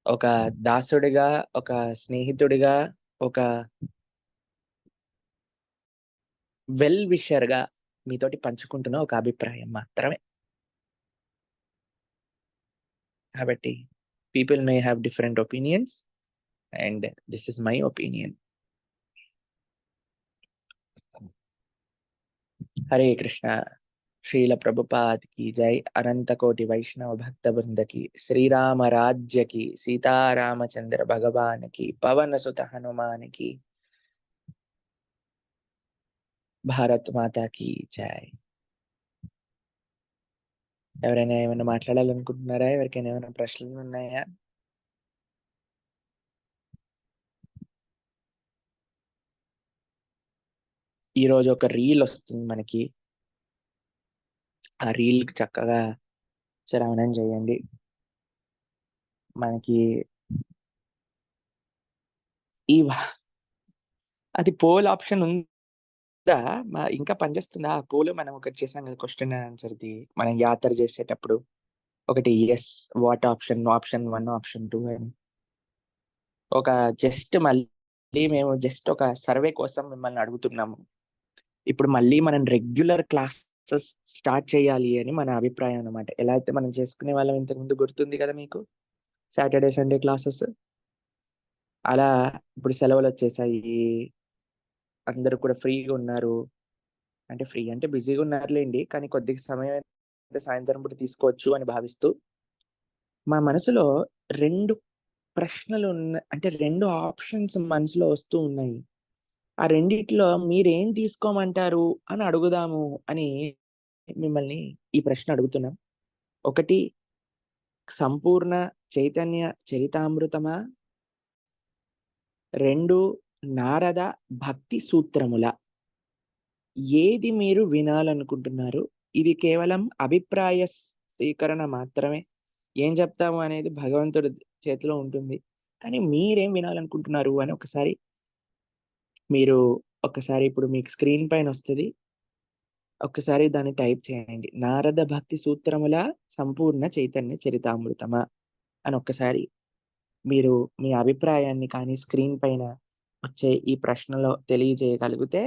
ఒక దాసుడిగా, ఒక స్నేహితుడిగా, ఒక వెల్ విషర్‌గా మీతోటి పంచుకుంటున్న ఒక అభిప్రాయం మాత్రమే. కాబట్టి people may have different opinions and this is my opinion. Hare Krishna. Srila Prabhupad की जय. अनंत कोटि वैष्णव भक्त वृंद की, श्री राम राज्य की, सीतारामचंद्र भगवान की, पवन सुत हनुमान की, భారత్ మాతా की जय. ఎవరైనా ఏమైనా మాట్లాడాలనుకుంటున్నారా? ఎవరికైనా ఏమైనా ప్రశ్నలు ఉన్నాయా? ఈరోజు ఒక రీల్ వస్తుంది మనకి. ఆ రీల్ చక్కగా శ్రవణం చేయండి. మనకి అది పోల్ ఆప్షన్ ఉందా? ఇంకా పనిచేస్తుందా ఆ పోల్? మనం ఒకటి చేసాం కదా, క్వశ్చన్ అండ్ ఆన్సర్‌ది. మనం యాత్ర చేసేటప్పుడు ఒకటి యెస్, వాట్ ఆప్షన్ 1, ఆప్షన్ 2 అని. మళ్ళీ మేము ఒక సర్వే కోసం మిమ్మల్ని అడుగుతున్నాము. ఇప్పుడు మళ్ళీ మనం రెగ్యులర్ క్లాసెస్ స్టార్ట్ చేయాలి అని మన అభిప్రాయం అన్నమాట. ఎలా అయితే మనం చేసుకునే వాళ్ళం ఇంతకుముందు, గుర్తుంది కదా మీకు? Saturday, Sunday classes. అలా ఇప్పుడు సెలవులొచ్చేసాయి. అందరూ కూడా ఫ్రీగా ఉన్నారు. అంటే ఫ్రీ అంటే బిజీగా ఉన్నారులెండి. కానీ కొద్దిగా సమయం అయితే సాయంత్రం పూట తీసుకోవచ్చు అని భావిస్తూ, మా మనసులో 2 అంటే 2 ఆప్షన్స్ మనసులో వస్తూ ఉన్నాయి. ఆ రెండిట్లో మీరేం తీసుకోమంటారు అని అడుగుదాము అని మిమ్మల్ని ఈ ప్రశ్న అడుగుతున్నాం. ఒకటి, సంపూర్ణ చైతన్య చరితామృతమా? 2, నారద భక్తి సూత్రములా? ఏది మీరు వినాలనుకుంటున్నారు? ఇది కేవలం అభిప్రాయ స్వీకరణ మాత్రమే. ఏం చెప్తాము అనేది భగవంతుడి చేతిలో ఉంటుంది. కానీ మీరేం వినాలనుకుంటున్నారు అని ఒక్కసారి ఇప్పుడు మీకు స్క్రీన్ పైనొస్తది. ఒక్కసారి దాన్ని టైప్ చేయండి. నారద భక్తి సూత్రముల సంపూర్ణ చైతన్య చరితామృతమా అని ఒక్కసారి మీరు మీ అభిప్రాయాన్ని కానీ స్క్రీన్ పైన వచ్చే ఈ ప్రశ్నలో తెలియజేయగలిగితే,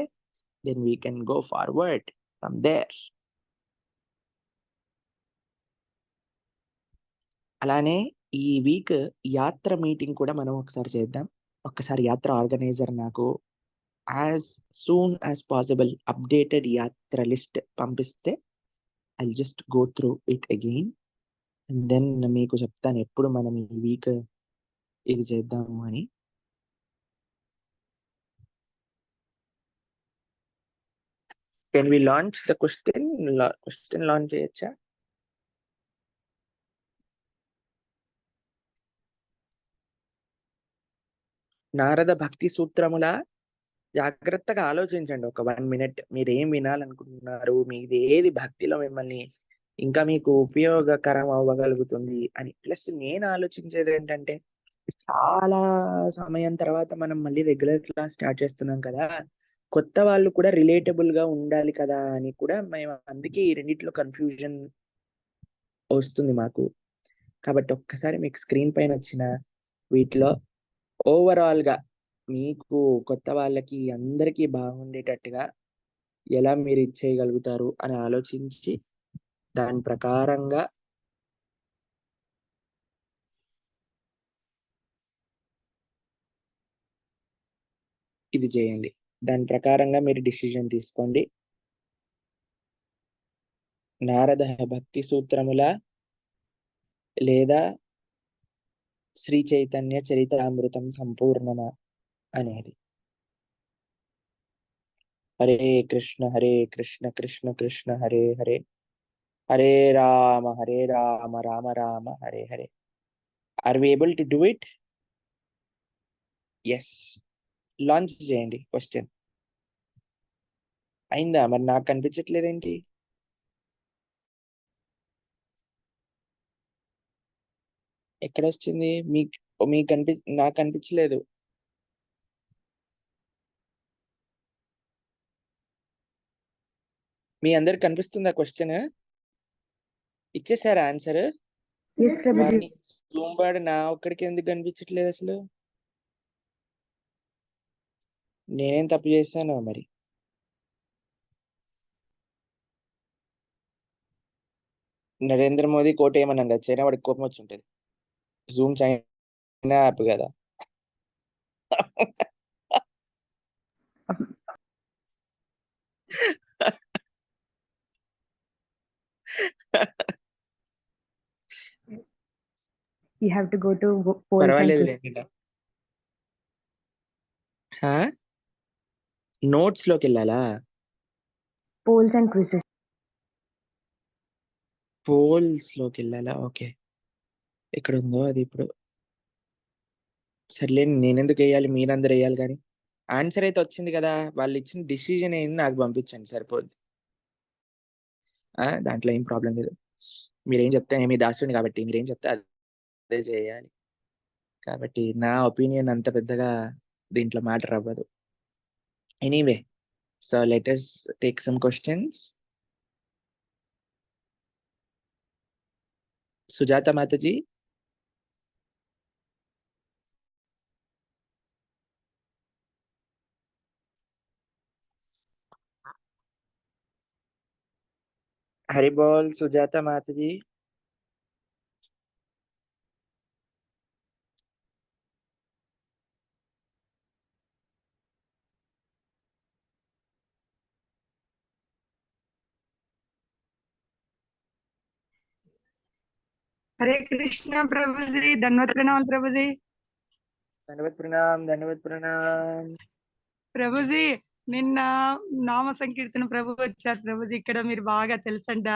then we can go forward from there. అలానే ఈ వీక్ యాత్ర మీటింగ్ కూడా మనం ఒకసారి చేద్దాం. ఒక్కసారి యాత్ర ఆర్గనైజర్ నాకు as soon as possible updated యాత్ర లిస్ట్ పంపిస్తే, I'll just go through it again and then మీకు చెప్తాను ఎప్పుడు మనం ఈ వీక్ ఇది చేద్దాము అని. Can we launch the question launch చేయొచ్చా? నారద భక్తి సూత్రముల జాగ్రత్తగా ఆలోచించండి ఒక 1 మినిట్. మీరేం వినాలనుకుంటున్నారు? మీది ఏది భక్తిలో మిమ్మల్ని ఇంకా మీకు ఉపయోగకరం అవ్వగలుగుతుంది అని. ప్లస్ నేను ఆలోచించేదేంటంటే, చాలా సమయం తర్వాత మనం మళ్ళీ రెగ్యులర్ క్లాస్ స్టార్ట్ చేస్తున్నాం కదా! కొత్త వాళ్ళు కూడా రిలేటబుల్‌గా ఉండాలి కదా అని కూడా మేము అందుకే ఈ రెండిట్లో కన్‌ఫ్యూజన్ వస్తుంది మాకు. కాబట్టి ఒక్కసారి మీకు స్క్రీన్ పైనొచ్చిన వీటిలో ఓవరాల్ గా మీకు కొత్త వాళ్ళకి అందరికీ బాగుండేటట్టుగా ఎలా మీరు ఇచ్చేయగలుగుతారు అని ఆలోచించి దాని ప్రకారంగా ఇది చేయండి. దాని ప్రకారంగా మీరు డిసిజన్ తీసుకోండి. నారద భక్తి సూత్రముల లేదా శ్రీ చైతన్య చరితామృతం సంపూర్ణమా అనేది. Hare Krishna Krishna Krishna Hare Hare, Hare Rama Rama Rama Hare Hare. Are we able to do it? Yes. Launch చేయండి క్వశ్చన్. అయిందా? మరి నాకు కనిపించట్లేదేంటి? ఎక్కడ వచ్చింది? మీకు నాకు కనిపించలేదు. మీ అందరికి కనిపిస్తుందా క్వశ్చన్? ఇచ్చేసారా ఆన్సర్? జూంబాడు నా ఒక్కడికి ఎందుకు కనిపించట్లేదు అసలు? నేనేం తప్పు చేశాను మరి? నరేంద్ర మోదీ కోట ఏమన్నా చైనా వాడికి కోపం వచ్చి ఉంటుంది. జూమ్ చైనా యాప్ కదా. You have to go to polls పర్వాలేదు and లేకుండా నోట్స్ లోకి వెళ్ళాలా? polls and quizzes. పోల్స్ లోకి వెళ్ళాలా? ఓకే, ఎక్కడ ఉందో అది ఇప్పుడు. సర్లేండి, నేనెందుకు వేయాలి, మీరందరూ వేయాలి. కానీ ఆన్సర్ అయితే వచ్చింది కదా. వాళ్ళు ఇచ్చిన డిసిజన్ ఏంటి నాకు పంపించండి, సరిపోద్ది. దాంట్లో ఏం ప్రాబ్లం లేదు. మీరేం చెప్తే మీ దాస్తుని కాబట్టి మీరేం చెప్తే అదే చేయాలి. కాబట్టి నా ఒపీనియన్ అంత పెద్దగా దీంట్లో మ్యాటర్ అవ్వదు. Anyway, so let us take some questions. Sujata Mataji. Hari बोल सुजाता माता जी. हरे कृष्णा प्रभु जी, धन्यवाद प्रणाम प्रभु जी. धन्यवाद प्रणाम, धन्यवाद प्रणाम. ప్రభుజీ, నిన్న నామ సంకీర్తన ప్రభు వచ్చారు ప్రభుజీ. ఇక్కడ మీరు బాగా తెలుసంట.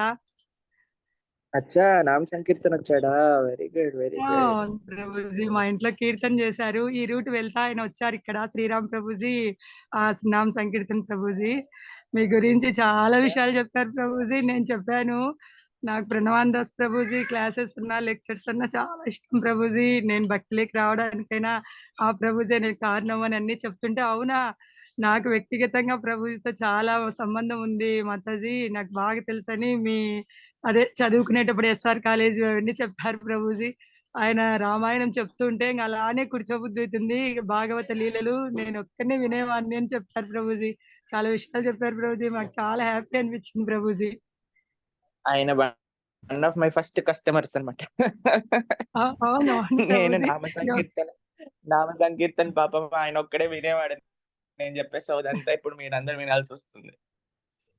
అచ్చా, నామ సంకీర్తన వచ్చాడా? Very good, very good. Prabhuji మా ఇంట్లో కీర్తన చేశారు. ఈ రూట్ వెళ్తా ఆయన వచ్చారు ఇక్కడ. శ్రీరామ్ ప్రభుజీ ఆ నామ సంకీర్తన ప్రభుజీ మీ గురించి చాలా విషయాలు చెప్పారు ప్రభుజీ. నేను చెప్పాను నాకు ప్రణవాన్ దాస్ ప్రభుజీ క్లాసెస్ ఉన్నా లెక్చర్స్ ఉన్నా చాలా ఇష్టం ప్రభుజీ. నేను భక్తిలోకి రావడానికైనా ఆ ప్రభుజీ నేను కారణం అని అన్ని చెప్తుంటే, అవునా నాకు వ్యక్తిగతంగా ప్రభుజీతో చాలా సంబంధం ఉంది మాతాజీ, నాకు బాగా తెలుసని మీ అదే చదువుకునేటప్పుడు ఎస్ఆర్ కాలేజీ అవన్నీ చెప్పారు ప్రభుజీ. ఆయన రామాయణం చెప్తుంటే ఇంకా అలానే కూర్చోబుద్ధి అవుతుంది. భాగవత లీలలు నేను ఒక్కనే వినేవాడిని అని చెప్పారు ప్రభుజీ. చాలా విషయాలు చెప్పారు ప్రభుజీ. మాకు చాలా హ్యాపీ అనిపించింది ప్రభుజీ. ఆయన one of my first customers అనమాట. అవును నేను నామ సంకీర్తన పాపం ఆయన ఒక్కడే వినేవాడు. నేను చెప్పే సోదంతా ఇప్పుడు మీరందరూ వినాల్సి వస్తుంది.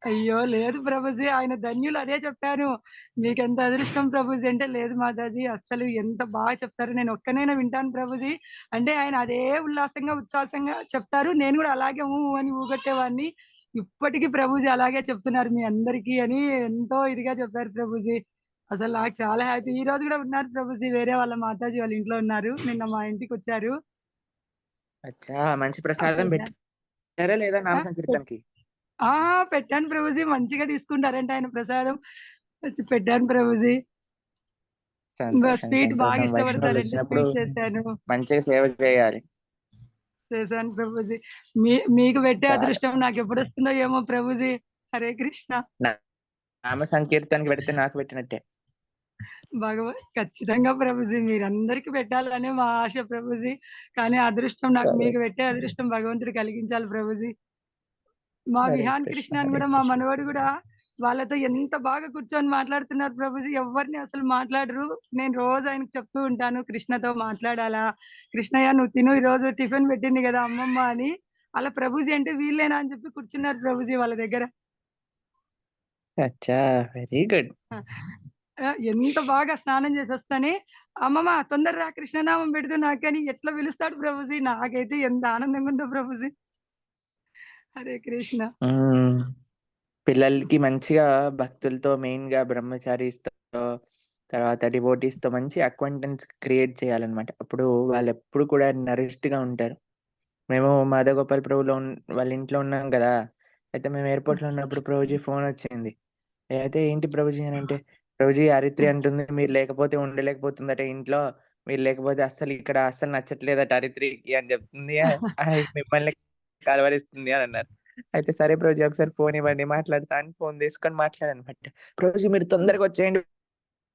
అయ్యో లేదు ప్రభుజీ, ఆయన ధన్యులు. అదే చెప్పాను, మీకెంత అదృష్టం ప్రభుజీ అంటే, లేదు మాతాజీ అస్సలు ఎంత బాగా చెప్తారు, నేను ఒక్కనైనా వింటాను ప్రభుజీ అంటే ఆయన అదే ఉల్లాసంగా ఉత్సాహంగా చెప్తారు. నేను కూడా అలాగే అని ఊగొట్టేవాడిని. ఇప్పటికీ ప్రభుజీ అలాగే చెప్తున్నారు మీ అందరికీ అని ఎంతో ఇదిగా చెప్పారు ప్రభుజీ. అసలు నాకు చాలా హ్యాపీ. ఈ రోజు కూడా ఉన్నారు ప్రభుజీ, వేరే వాళ్ళ మాతాజీ వాళ్ళ ఇంట్లో ఉన్నారు. నిన్న మా ఇంటికి వచ్చారు. అచ్చా, మంచి ప్రసాదం పెట్టారా లేదా నామ సంకీర్తనకి? పెట్టాను ప్రభుజీ, మంచిగా తీసుకుంటారంటే ఆయన ప్రసాదం. పెట్టాను ప్రభుజీ. స్వీట్ బాగా ఇష్టపడతారండి, స్వీట్ చేశాను. మంచిగా సేవ చేయాలి. చేశాను ప్రభుజీ. మీకు పెట్టే అదృష్టం నాకు ఎప్పుడు వస్తుందో ఏమో ప్రభుజీ. హరే కృష్ణ. నామ సంకీర్తనకి పెడితే నాకు పెట్టినట్టే. ఖచ్చితంగా ప్రభుజీ. మీరందరికి పెట్టాలనే మా ఆశ ప్రభుజీ. కానీ అదృష్టం నాకు సరే. మీకు పెట్టే అదృష్టం భగవంతుడు కలిగించాలి ప్రభుజీ. మా హరే విహాన్ కృష్ణ, కృష్ణ అని హరే గూడా మా కృష్ణ. మనవడు గూడా వాళ్ళతో ఎంత బాగా కూర్చొని మాట్లాడుతున్నారు ప్రభుజీ. ఎవ్వరిని అసలు మాట్లాడరు. నేను రోజు ఆయనకి చెప్తూ ఉంటాను, "కృష్ణతో మాట్లాడాలా? కృష్ణయ్య నువ్వు తిను ఈరోజు టిఫిన్ పెట్టింది గదా అమ్మమ్మ" అని. అలా ప్రభుజీ అంటే వీళ్ళేనా అని చెప్పి కూర్చున్నారు ప్రభుజీ వాళ్ళ దగ్గర. అచ్చా! Very good. ఎంత బాగా స్నానం చేసొస్తానే, "అమ్మమ్మ తొందర రా కృష్ణనామం పెడుతూ నాకని" ఎట్లా పిలుస్తాడు ప్రభుజీ. నాకైతే ఎంత ఆనందంగా ఉందో ప్రభుజీ. హరే కృష్ణ. హ్మ్. పిల్లలకి మంచిగా భక్తులతో మెయిన్‌గా బ్రహ్మచారీస్‌తో, తర్వాత డివోటీస్‌తో మంచి అక్వైంటెన్స్ క్రియేట్ చేయాలన్నమాట. అప్పుడు వాళ్ళెప్పుడు కూడా నరిష్డ్‌గా ఉంటారు. మేము మాధవగోపాల్ ప్రభులో వాళ్ళ ఇంట్లో ఉన్నాం గదా! అయితే మేము ఎయిర్‌పోర్ట్‌లో ఉన్నప్పుడు ప్రభుజీ ఫోనొచ్చింది. అయితే ఏంటి ప్రభుజీ అనంటే, ప్రభుజీ హరిత్రి అంటుంది మీరు లేకపోతే ఉండలేకపోతుందట ఇంట్లో. మీరు లేకపోతే ఇక్కడ అస్సలు నచ్చట్లేదట హరిత్రికి అని చెప్తుంది. మిమ్మల్ని కలవరిస్తుంది అని అన్నారు. అయితే సరే ప్రభుజీ ఒకసారి ఫోన్ ఇవ్వండి మాట్లాడతా అని ఫోన్ తీసుకొని మాట్లాడానన్నమాట. ప్రభుజీ మీరు తొందరగా వచ్చేయండి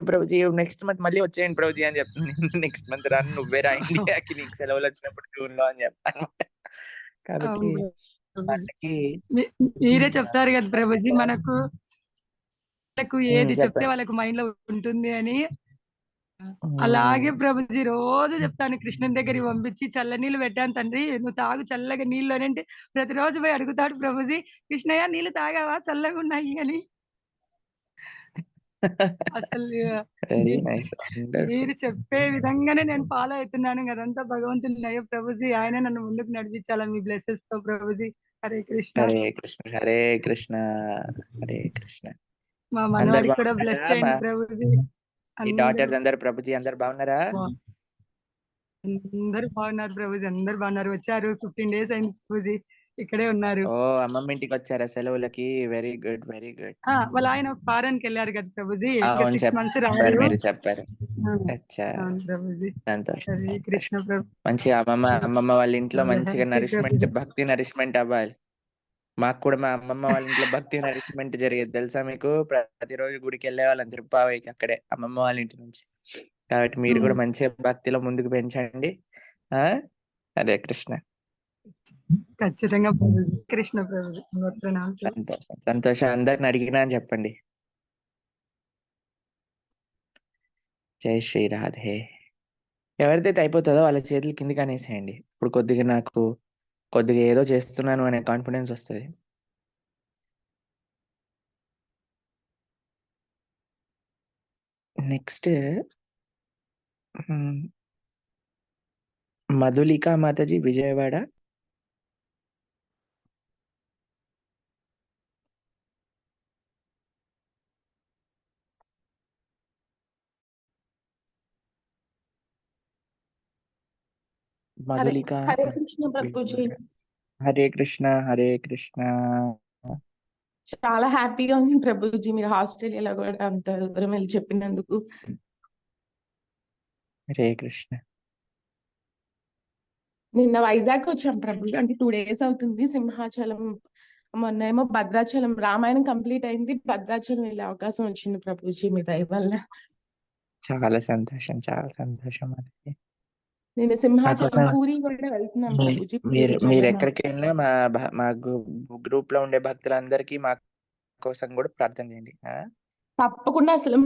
ప్రభుజీ నెక్స్ట్ మంత్ మళ్ళీ వచ్చేయండి ప్రభుజీ అని చెప్తుంది. నెక్స్ట్ మంత్ రాను నువ్వే రా ఇండియాకి నీకు సెలవులొచ్చినప్పుడు జూన్‌లో అని చెప్పానన్నమాట. కాబట్టి అవును ప్రభుజీ. వాళ్ళకి మీ మీరే చెప్తారు గదా ప్రభుజీ మనకు ఏది చెప్తే చెప్పండి. వాళ్ళకి మైండ్‌లో ఉంటుంది అని. అలాగే హ్మ్. ప్రభుజీ రోజు చెప్తాను కృష్ణుని దగ్గరికి పంపించి చల్లనీళ్ళు పెట్టాను తండ్రి నువ్వు తాగు చల్లగా నీళ్ళు అని అంటే ప్రతిరోజు పోయి అడుగుతాడు ప్రభుజీ, "కృష్ణయ్య నీళ్ళు తాగావా చల్లగున్నాయి" అని. అసలు వెరీ మీ నైస్. వండర్‌ఫుల్. మీరు చెప్పే విధంగానే నేను ఫాలో అయితున్నాను. అదంతా భగవంతుని దయ ప్రభుజీ. ఆయనే నన్ను ముందుకు నడిపించాలా మీ బ్లెసెస్‌తో ప్రభుజీ. హరే కృష్ణ. హరే కృష్ణ, హరే కృష్ణ, హరే కృష్ణ. మా అందరు మనవాడికి కూడా బ్లెస్ బాగున్నారా? చేయండి ప్రభుజీ. మీ అందరూ డాటర్స్ అందరూ ప్రభుజీ అందరూ బాగున్నారా? బా అందరూ బాగున్నారు ప్రభుజీ. అందరూ బాగున్నారు. వచ్చారు 15 డేస్ అయింది ప్రభుజీ. ఇక్కడే ఉన్నారు. ఓహ్! అమ్మమ్మ ఇంటికొచ్చారా సెలవులకి? Very good. Very good. వాళ్ళ ఆయన ఫారెన్‌కెళ్లారు కదా ప్రభుజీ. ఇంకా అవును 6 మంత్స్ చెప్పారు. రారు. మీరు చెప్పారు. ఆ! అచ్చా! అవును ప్రభుజీ. సంతోషం. హరే సంతోషం. కృష్ణ ప్రభు. మంచిగా అమ్మమ్మ వాళ్ళ ఇంట్లో మంచిగా హ్యాపీ నరిష్మెంట్, ప్రభుజీ. భక్తి నరిష్మెంట్ అవ్వాలి. మాకు కూడా మా అమ్మమ్మ వాళ్ళ ఇంట్లో భక్తి నరిష్మెంట్ జరిగేది తెలుసా మీకు? ప్రతిరోజు గుడికెళ్ళేవాళ్ళం తిరుప్పావైకి అక్కడే అమ్మమ్మ వాళ్ళ ఇంటి నుంచి. కాబట్టి మీరు కూడా మంచిగా భక్తిలో ముందుకు పెంచండి. ఆ! హరే కృష్ణ. ఖచ్చితంగా ప్రభుజీ. కృష్ణ ప్రభుజీ. వందనాలు ప్రభుజీ. సంతోషం. సంతోషం. అందరిని అడిగినా అని చెప్పండి. జై శ్రీ రాధే. ఎవరిదైతే అయిపోతదో వాళ్ళ చేతులు కిందకనేసేయండి. ఇప్పుడు కొద్దిగా ఏదో చేస్తున్నాను అనే కాన్ఫిడెన్స్ వస్తది. నెక్స్ట్ హ్మ్. మధులిక మాతాజీ విజయవాడ. హరే మధులిక హరే కృష్ణ ప్రభుజీ. విజయవాడ. హరే కృష్ణ, హరే కృష్ణ. చాలా హ్యాపీగా ఉంది ప్రభుజీ మీరు ఆస్ట్రేలియాలో కూడా అంత దూరం వెళ్ళి చెప్పినందుకు. హరే కృష్ణ. నిన్న వైజాగ్ వచ్చాం ప్రభుజీ. అంటే 2 days అవుతుంది. సింహాచలం మొన్న ఏమో భద్రాచలం రామాయణం కంప్లీట్ అయింది. భద్రాచలం వెళ్ళే అవకాశం వచ్చింది ప్రభుజీ మీ దయ వల్ల. చాలా సంతోషం. చాలా సంతోషం మాతాజీ. నేను సింహాచలం నాకోసం పూరి కూడా వెళ్తున్నాం మీ ప్రభుజీ. మీరు పూరి జగన్నాథ్. మీరెక్కడికెళ్ళినా మా గ్రూప్‌లో ఉండే భక్తులందరికీ మా కోసం కూడా ప్రార్థన చేయండి. ఆ! తప్పకుండా అసలు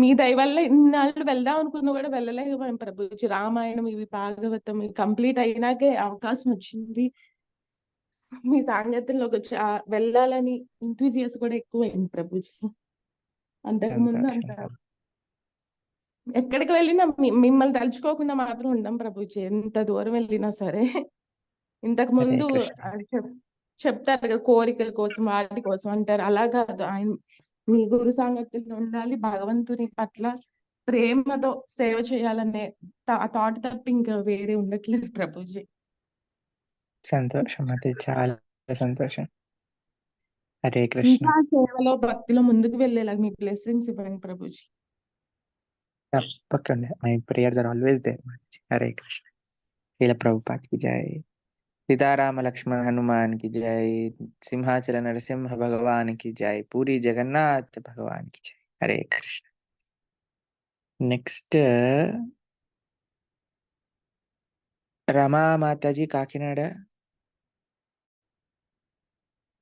మీ దయ వల్ల ఇన్నాళ్ళు వెళ్దాం అనుకున్నా కూడా వెళ్ళలేకపోయాం ప్రభుజీ. రామాయణం ఇవి భాగవతం ఇవి కంప్లీట్ అయినాకే అవకాశం వచ్చింది. మీ సాంగత్యంలోకి వచ్చి వెళ్ళాలని ఎంతూజియాస్ కూడా ఎక్కువైంది ప్రభుజీ. అంతకుముందు అంత సంతోషం. ఎక్కడికి వెళ్ళినా మిమ్మల్ని తలుచుకోకుండా మాత్రం ఉండం ప్రభుజీ. ఎంత దూరం వెళ్ళినా సరే. ఇంతకు హరే ముందు కృష్ణ. అది చెప్తారు కదా కోరికల కోసం వాటి కోసం అంటారు. అలా కాదు. ఆయన మీ గురు సాంగత్యంలో ఉండాలి. భగవంతుని పట్ల ప్రేమతో సేవ చేయాలనే ఆ థాట్ తప్ప ఇంకా వేరే ఉండట్లేదు ప్రభుజీ. సంతోషం మాతాజీ. చాలా సంతోషం. హరే కృష్ణ. ఇంకా సేవలో భక్తిలో ముందుకు వెళ్ళేలా మీ బ్లెస్సింగ్స్ ఇవ్వండి ప్రభుజీ. తప్పకుండా. My prayers are always there Mataji. Hare Krishna. Srila Prabhupad की जय. सीताराम लक्ष्मण हनुमान की जय. सिंहाचल नरसिंह भगवान की जय. पूरी जगन्नाथ भगवान की जय. हरे कृष्ण. నెక్స్ట్ రమా మాతాజీ కాకినాడ.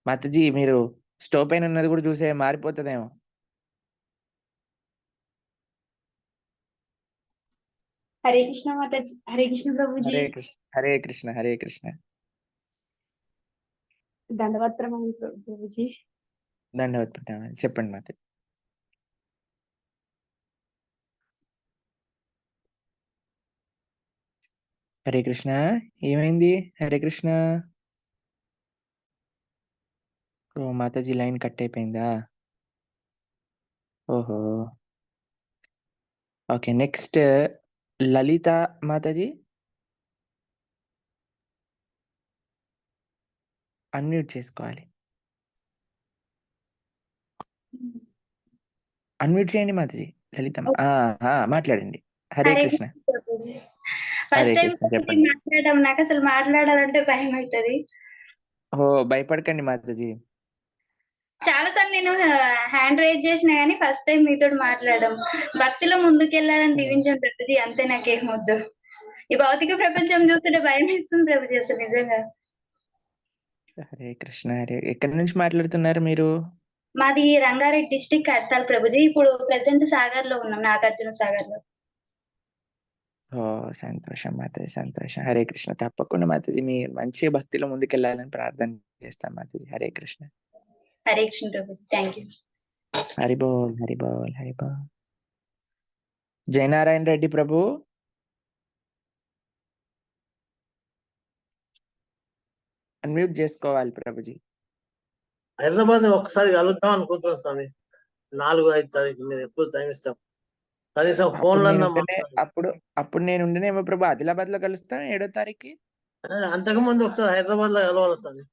మాతాజీ మీరు స్టవ్ పైన ఉన్నది కూడా చూసే మారిపోతుందేమో. హరే కృష్ణ మాతాజీ, హరే కృష్ణ ప్రభుజీ. హరే కృష్ణ హరే కృష్ణ హరే కృష్ణ. దండవత్ ప్రణామం ప్రభుజీ. ధన్యవాద ప్రణామాలు. చెప్పండి మాతాజీ. హరే కృష్ణ. ఏమైంది? హరే కృష్ణ. ఓ మాతాజీ లైన్ కట్ అయిపోయిందా? ఓహో. ఓకే, నెక్స్ట్ లలిత మాతాజీ. అన్మ్యూట్ చేసుకోవాలి. అన్మ్యూట్ చేయండి మాతాజీ. లలితమ్మ మాట్లాడండి. హరే హరే కృష్ణ. కృష్ణ ప్రభుజీ. హరే ఫస్ట్ టైం కృష్ణ చెప్పండి. మాట్లాడడం, నాకు అసలు మాట్లాడాలంటే భయం అవుతుంది. ఓ భయపడకండి మాతాజీ. చాలా సార్లు నేను హ్యాండ్ రైజ్ చేసినా గానీ ఫస్ట్ టైం మీతో మాట్లాడడం. భక్తిలో ముందుకెళ్ళాలని దీవించాం ప్రభుజీ, అంతే. నాకేం వద్దు. ఈ భౌతిక ప్రపంచం చూస్తుంటే భయం వేస్తుంది ప్రభుజీ అసలు నిజంగా. హరే కృష్ణ. హరే. ఎక్కడి నుంచి మాట్లాడుతున్నారు మీరు? మాది రంగారెడ్డి డిస్టిక్ కడతాల్ ప్రభుజీ. ఇప్పుడు ప్రెసెంట్ సాగర్ లో ఉన్నాం, నాగార్జున సాగర్ లో. ఓ సంతోషం మాతాజీ, సంతోషం. హరే కృష్ణ. తప్పకుండా మాతాజీ మీ మంచి భక్తిలో ముందుకెళ్ళాలని ప్రార్థన చేస్తాం మాతాజీ. హరే కృష్ణ. హరే కృష్ణ ప్రభుజీ. Thank you. హరి బోల్ హరి బోల్ హరి బోల్. జయనారాయణ రెడ్డి ప్రభు. అన్మ్యూట్ చేసుకోవాలి ప్రభుజీ. హైదరాబాద్ ఒకసారి కలుద్దాం అనుకుంటున్నాం స్వామి. 4-5 తారీఖు మీద ఎప్పుడు టైం ఇస్తాం. కనీసం ఫోన్లో అప్పుడు నేను ఉండనేమో ప్రభు. ఆదిలాబాద్ లో కలుస్తాం 7వ తారీఖు. అంతకుముందు ఒకసారి హైదరాబాద్ లో కలవాలి స్వామి.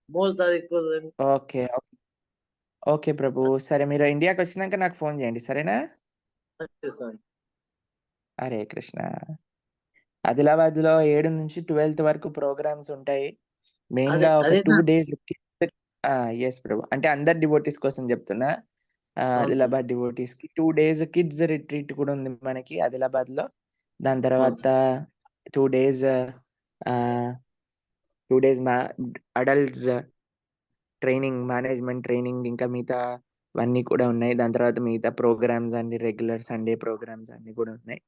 3 తారీఖు. ఓకే ఓకే ప్రభు. సరే, మీరు ఇండియాకి వచ్చినాక నాకు ఫోన్ చేయండి, సరేనా? హరే కృష్ణ. ఆదిలాబాద్ లో 7 నుంచి 12 వరకు ప్రోగ్రామ్స్ ఉంటాయి. మెయిన్ గా ఒక 2 days. ఎస్ ప్రభు. అంటే అందరు డివోటీస్ కోసం చెప్తున్నా. ఆదిలాబాద్ డివోటీస్ కి 2 days కిడ్స్ రిట్రీట్ కూడా ఉంది మనకి ఆదిలాబాద్ లో. దాని తర్వాత 2 days adults training, management training, ఇంకా మిగతా అన్నీ కూడా ఉన్నాయి. దాని తర్వాత మిగతా ప్రోగ్రామ్స్ అన్ని రెగ్యులర్ సండే ప్రోగ్రామ్స్ అన్ని కూడా ఉన్నాయి.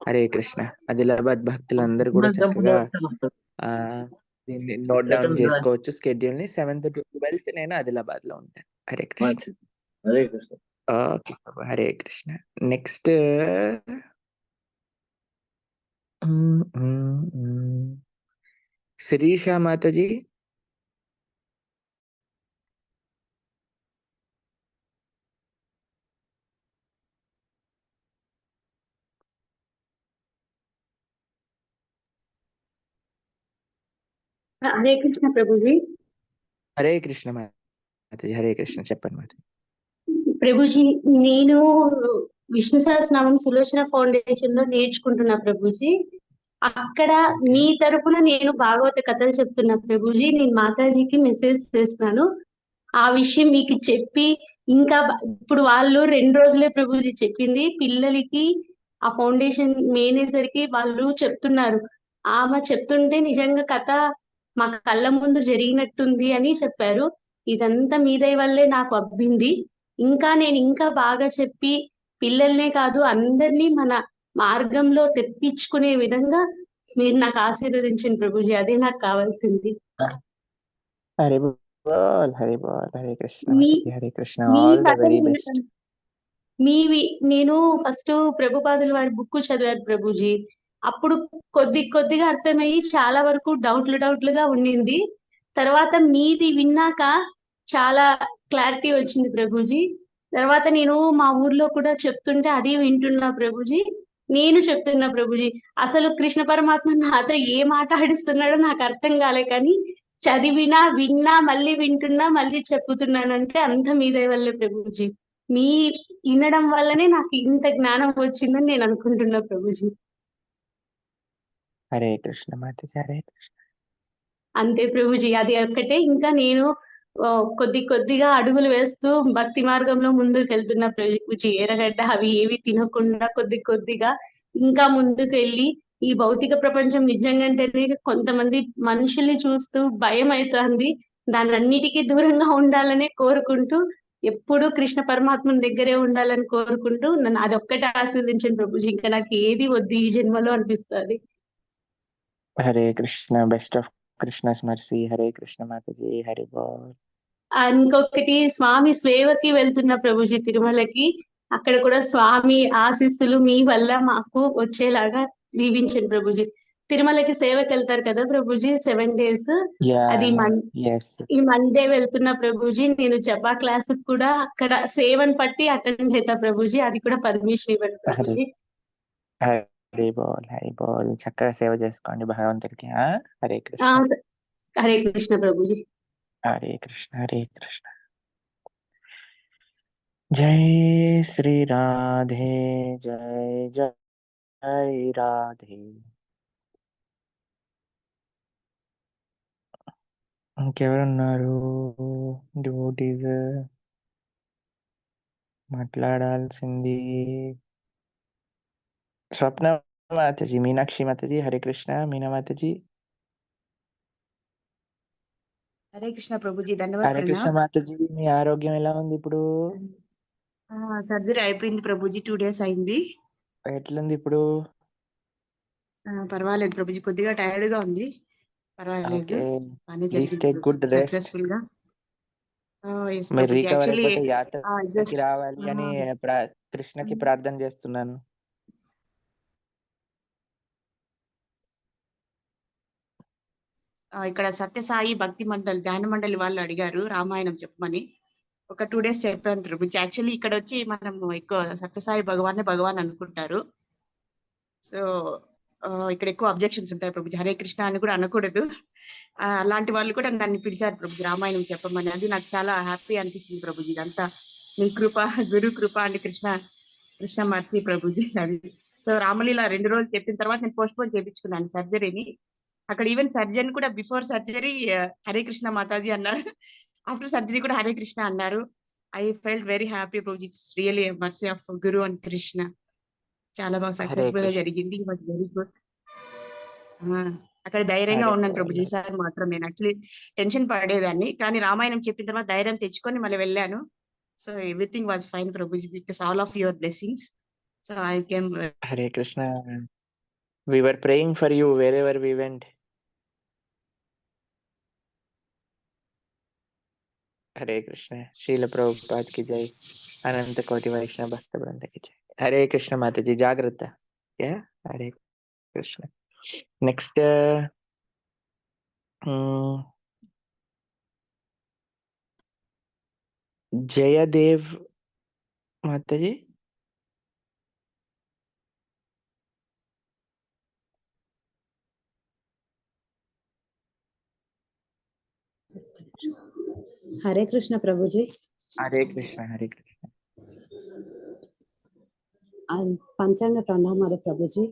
హరే కృష్ణ. ఆదిలాబాద్ భక్తులందరూ కూడా చక్కగా దీన్ని నోట్ డౌన్ చేసుకోవచ్చు స్కెడ్యూల్ ని. 7th to 12th నేను ఆదిలాబాద్ లో ఉంటాను. హరే కృష్ణ. హరే కృష్ణ. ఓకే హరే కృష్ణ. నెక్స్ట్ శిరీష మాతాజీ. హరే కృష్ణ ప్రభుజీ. హరే కృష్ణ మాతాజీ. హరే కృష్ణ. చెప్పండి మాతాజీ. ప్రభుజీ, నేను విష్ణు సహస్రనామం సులోచన ఫౌండేషన్ లో నేర్చుకుంటున్నా ప్రభుజీ. అక్కడ మీ తరపున నేను భాగవత కథలు చెప్తున్నా ప్రభుజీ. నేను మాతాజీకి మెసేజ్ చేస్తున్నాను. ఆ విషయం మీకు చెప్పి, ఇంకా ఇప్పుడు వాళ్ళు 2 రోజులే ప్రభుజీ చెప్పింది. పిల్లలకి ఆ ఫౌండేషన్ మేనేజర్ కి వాళ్ళు చెప్తున్నారు. ఆమె చెప్తుంటే నిజంగా కథ మా కళ్ళ ముందు జరిగినట్టుంది అని చెప్పారు. ఇదంతా మీ దయ వల్లే నాకు అబ్బింది. ఇంకా నేను ఇంకా బాగా చెప్పి పిల్లల్నే కాదు అందరినీ మన మార్గంలో తెప్పించుకునే విధంగా మీరు నాకు ఆశీర్వదించండి ప్రభుజీ. అదే నాకు కావాల్సింది. హరే బోల్ హరే బోల్. హరే కృష్ణ మీ Mataji. Hare Krishna. Me all the కథ వెరీ బెస్ట్. మీవి నేను ఫస్ట్ ప్రభుపాదుల వారి బుక్ చదివాను ప్రభుజీ. అప్పుడు కొద్దిగా అర్థమయ్యి చాలా వరకు డౌట్లుగా ఉండింది. తర్వాత మీది విన్నాక చాలా క్లారిటీ వచ్చింది ప్రభుజీ. తర్వాత నేను మా ఊర్లో కూడా చెప్తుంటే అది వింటున్నా ప్రభుజీ. నేను చెప్తున్నా ప్రభుజీ. అసలు కృష్ణ పరమాత్మ నాతో ఏ మాట ఆడిస్తున్నాడో నాకు అర్థం కాలే, కానీ చదివినా విన్నా మళ్ళీ వింటున్నా మళ్ళీ చెప్పుతున్నానంటే అంత మీ దయ వల్లే ప్రభుజీ. మీ వినడం వల్లనే నాకు ఇంత జ్ఞానం వచ్చిందని నేను అనుకుంటున్నా ప్రభుజీ. హరే కృష్ణ మాతాజీ. హరే కృష్ణ. అంతే ప్రభుజీ, అది ఒక్కటే. ఇంకా నేను కొద్ది కొద్దిగా అడుగులు వేస్తూ భక్తి మార్గంలో ముందుకు వెళ్తున్న ప్రభుజీ. ఎర్రగడ్డ అవి ఏవి తినకుండా కొద్ది కొద్దిగా ఇంకా ముందుకు వెళ్ళి ఈ భౌతిక ప్రపంచం నిజంగానే కొంతమంది మనుషుల్ని చూస్తూ భయం అవుతుంది. దాని అన్నిటికీ దూరంగా ఉండాలని కోరుకుంటూ ఎప్పుడూ కృష్ణ పరమాత్మని దగ్గరే ఉండాలని కోరుకుంటూ నన్ను అదొక్కటే ఆశీర్వదించండి ప్రభుజీ. ఇంకా నాకు ఏది వద్దు ఈ జన్మలో అనిపిస్తుంది. Hare Krishna. Best of Krishna's mercy. Hare Krishna Mataji. Hari బోల్. ఇంకొకటి స్వామి సేవకి వెళ్తున్న ప్రభుజీ తిరుమలకి. అక్కడ కూడా స్వామి ఆశీస్సులు మీ వల్ల మాకు వచ్చేలాగా దీవించండి ప్రభుజీ. తిరుమలకి సేవకి వెళ్తారు కదా ప్రభుజీ 7 days. అది ఈ మండే వెళ్తున్న ప్రభుజీ. నేను జపా క్లాస్ కూడా అక్కడ సేవను పట్టి అటెండ్ అవుతా ప్రభుజీ. అది కూడా పర్మిషన్ ఇవ్వండి ప్రభుజీ. హరి బోల్. హరి బోల్. చక్కగా సేవ చేసుకోండి భగవంతుడికి. హరే కృష్ణ. హరే కృష్ణ ప్రభుజీ. హరే కృష్ణ. హరే కృష్ణ. జై శ్రీ రాధే. జై జై రాధే. ఇంకెవరున్నారు డివోటీస్ మాట్లాడాల్సింది? స్వప్న మాతాజీ, మీనాక్షి మాతాజీ. హరే కృష్ణ. మీనా మాతాజీ. హరే కృష్ణ ప్రభుజీ. హరే ధన్యవాదాలు. కృష్ణ మాతాజీ. మీ ఆరోగ్యం ఎలా ఉంది ఇప్పుడు? సర్జరీ అయిపోయింది ప్రభుజీ. 2 days అయింది. ఎట్లుంది ఇప్పుడు? పర్వాలేదు ప్రభుజీ. కొద్దిగా టైర్డ్ గా ఉంది. పర్వాలేదు. బాగానే జరిగింది సక్సెస్ఫుల్ గా. మీరు రికవర్ అయిపోతే యాత్రకి రావాలి అని కృష్ణకి ప్రార్థన చేస్తున్నాను. ఇక్కడ సత్యసాయి భక్తి మండలి ధ్యాన మండలి వాళ్ళు అడిగారు రామాయణం చెప్పమని. ఒక 2 days చెప్పాను ప్రభుజీ. యాక్చువల్లీ ఇక్కడ వచ్చి మనం ఎక్కువ సత్యసాయి భగవాన్ అనుకుంటారు. సో ఇక్కడ ఎక్కువ అబ్జెక్షన్స్ ఉంటాయి ప్రభుజీ. హరే కృష్ణ అని కూడా అనకూడదు. అలాంటి వాళ్ళు కూడా నన్ను పిలిచారు ప్రభుజీ రామాయణం చెప్పమని. అది నాకు చాలా హ్యాపీ అనిపించింది ప్రభుజీ. ఇదంతా మీ కృప, గురు కృప అండి. కృష్ణ మర్చి ప్రభుజీ. అది సో రామలీల 2 రోజులు చెప్పిన తర్వాత నేను పోస్ట్పోన్ చేయించుకున్నాను సర్జరీని. అక్కడ ఈవెన్ సర్జన్ కూడా బిఫోర్ సర్జరీ హరే కృష్ణ మాతాజీ అన్నారు. ఆఫ్టర్ సర్జరీ కూడా హరే కృష్ణ అన్నారు. I felt very happy Prabhuji. It's really mercy of Guru and Krishna. చాలా బాగా సక్సెస్ఫుల్ గా జరిగింది. Very good. అక్కడ ధైర్యంగా ఉన్నాను ప్రభుజీ. సార్ మాత్రం నేను యాక్చువల్లీ టెన్షన్ పడేదాన్ని, కానీ రామాయణం చెప్పిన తర్వాత ధైర్యం తెచ్చుకొని మళ్ళీ వెళ్ళాను. So everything was fine Prabhuji because all of your blessings. So I came. Hare Krishna. We were praying for you wherever we went. Hare Krishna. Srila Prabhupad కి జై. అనంత కోటి వైష్ణవ భక్త బృంద కి జై. హరే కృష్ణ మాతాజీ. జాగ్రత్త. హరే కృష్ణ. నెక్స్ట్ జయదేవ్ మాతాజీ. హరే కృష్ణ ప్రభుజీ. హరే కృష్ణ. హరే కృష్ణ. పంచాంగ ప్రణామాలు ప్రభుజీ.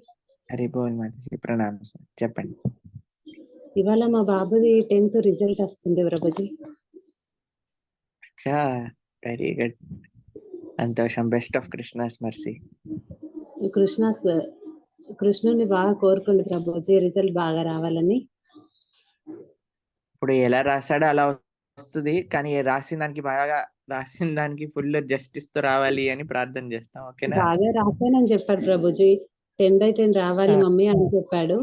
హరి బోల్ మాతాజీ. ప్రణామం. చెప్పండి. ఇవాళ మా బాబుది 10th రిజల్ట్ వస్తుంది ప్రభుజీ. Very good. సంతోషం. Best of Krishna's mercy. కృష్ణుని బాగా కోరుకోండి ప్రభుజీ, రిజల్ట్ బాగా రావాలని. ఇప్పుడు ఎలా రాశాడో అలా వస్తుంది, కానీ రాసిన దానికి ఫుల్ జస్టిస్ తో రావాలి అని ప్రార్థన చేస్తాం. ఓకేనా? బాగా రాశానని చెప్పాడు ప్రభుజీ. 10/10 రావాలి మమ్మీ అని చెప్పాడు.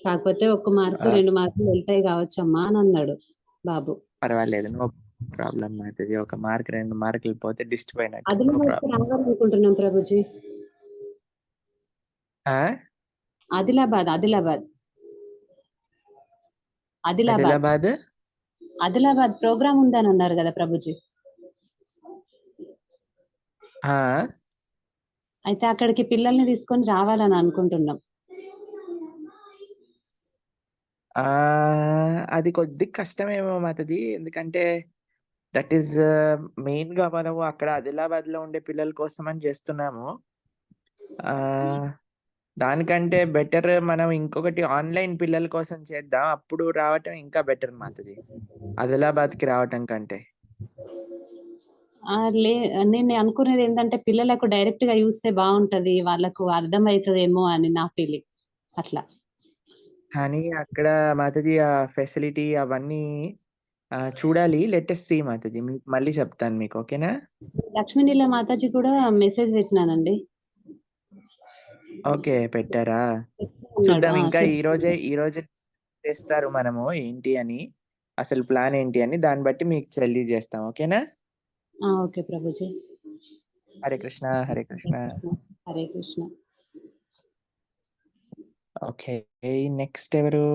కాకపోతే 1 మార్కు 2 మార్కులు వెళ్తాయి కావచ్చమ్మా అని అన్నాడు బాబు. పర్వాలేదు, నో ప్రాబ్లం అవుతుంది. 1 మార్క్ 2 మార్కులు పోతే డిస్టర్బ్ అయినట్టు. రావాలనుకుంటున్నాం ప్రభుజీ. ఆదిలాబాద్ ప్రోగ్రామ్ ఉందని అన్నారు కదా ప్రభుజీ. అయితే అక్కడికి పిల్లల్ని తీసుకొని రావాలని అనుకుంటున్నాం. అది కొద్ది కష్టమేమో మాతది, ఎందుకంటే దట్ ఈస్ మెయిన్ గా మనము అక్కడ ఆదిలాబాద్ లో ఉండే పిల్లల కోసం అని చేస్తున్నాము. దానికంటే బెటర్ మనం ఇంకొకటి ఆన్లైన్ పిల్లల కోసం చేద్దాం, అప్పుడు రావటం ఇంకా బెటర్ మాతాజీ, ఆదిలాబాద్కి రావటం కంటే. లే నేను అనుకునేది ఏంటంటే పిల్లలకు డైరెక్ట్ గా చూస్తే బాగుంటది, వాళ్ళకు అర్థమవుతుందేమో అని నా ఫీలింగ్ అట్లా. కానీ అక్కడ మాతాజీ ఆ ఫెసిలిటీ అవన్నీ చూడాలి. లెటెస్ట్ సీ మాతాజీ, మీకు మళ్ళీ చెప్తాను మీకు, ఓకేనా? లక్ష్మీనీల మాతాజీ కూడా మెసేజ్ పెట్టినానండి. ఓకే, పెట్టారా? ఉన్నాడు. చూద్దాం, ఇంకా ఈ రోజే చేస్తారు మనము ఏంటి అని, అసలు ప్లాన్ ఏంటి అని, దాన్ని బట్టి మీకు తెలియజేస్తాం, ఓకేనా? Okay Prabhuji. Hare Krishna, Hare Krishna. Hare Krishna. Okay, next ఎవరు?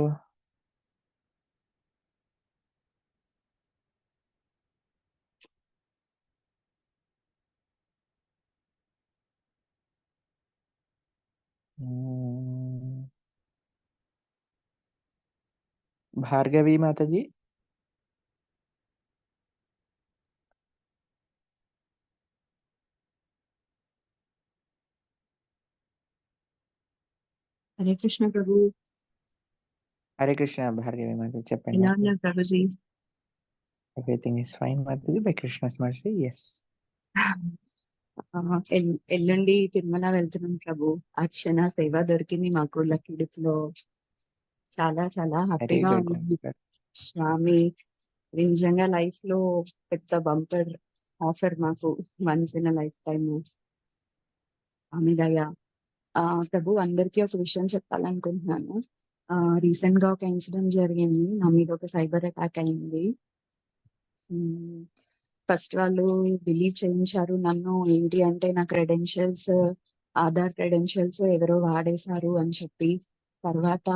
భార్గవి మాతాజీ. హరే కృష్ణ ప్రభు. హరే కృష్ణ భార్గవి మాతాజీ, చెప్పండి. ఎలా ఉన్నారు Prabhuji? Everything is fine Mataji, by Krishna's mercy. Yes. ఎల్లుండి తిరుమల వెళ్తున్నాం ప్రభు. అర్చన సేవ దొరికింది మాకు లక్కీడిప్ లో. చాలా చాలా వెరీ హ్యాపీగా గుడ్. ఉంది స్వామి. నిజంగా లైఫ్ లో పెద్ద బంపర్ ఆఫర్ మాకు, వన్స్ ఇన్ లైఫ్ టైమ్. స్వామి దయ. ప్రభు, అందరికీ ఒక విషయం చెప్పాలనుకుంటున్నాను. రీసెంట్ గా ఒక ఇన్సిడెంట్ జరిగింది, నా మీద ఒక సైబర్ అటాక్ అయింది. ఫస్ట్ వాళ్ళు బిలీవ్ చేయించారు నన్ను, ఏంటి అంటే నా క్రెడెన్షియల్స్, ఆధార్ క్రెడెన్షియల్స్ ఎవరో వాడేశారు అని చెప్పి. తర్వాత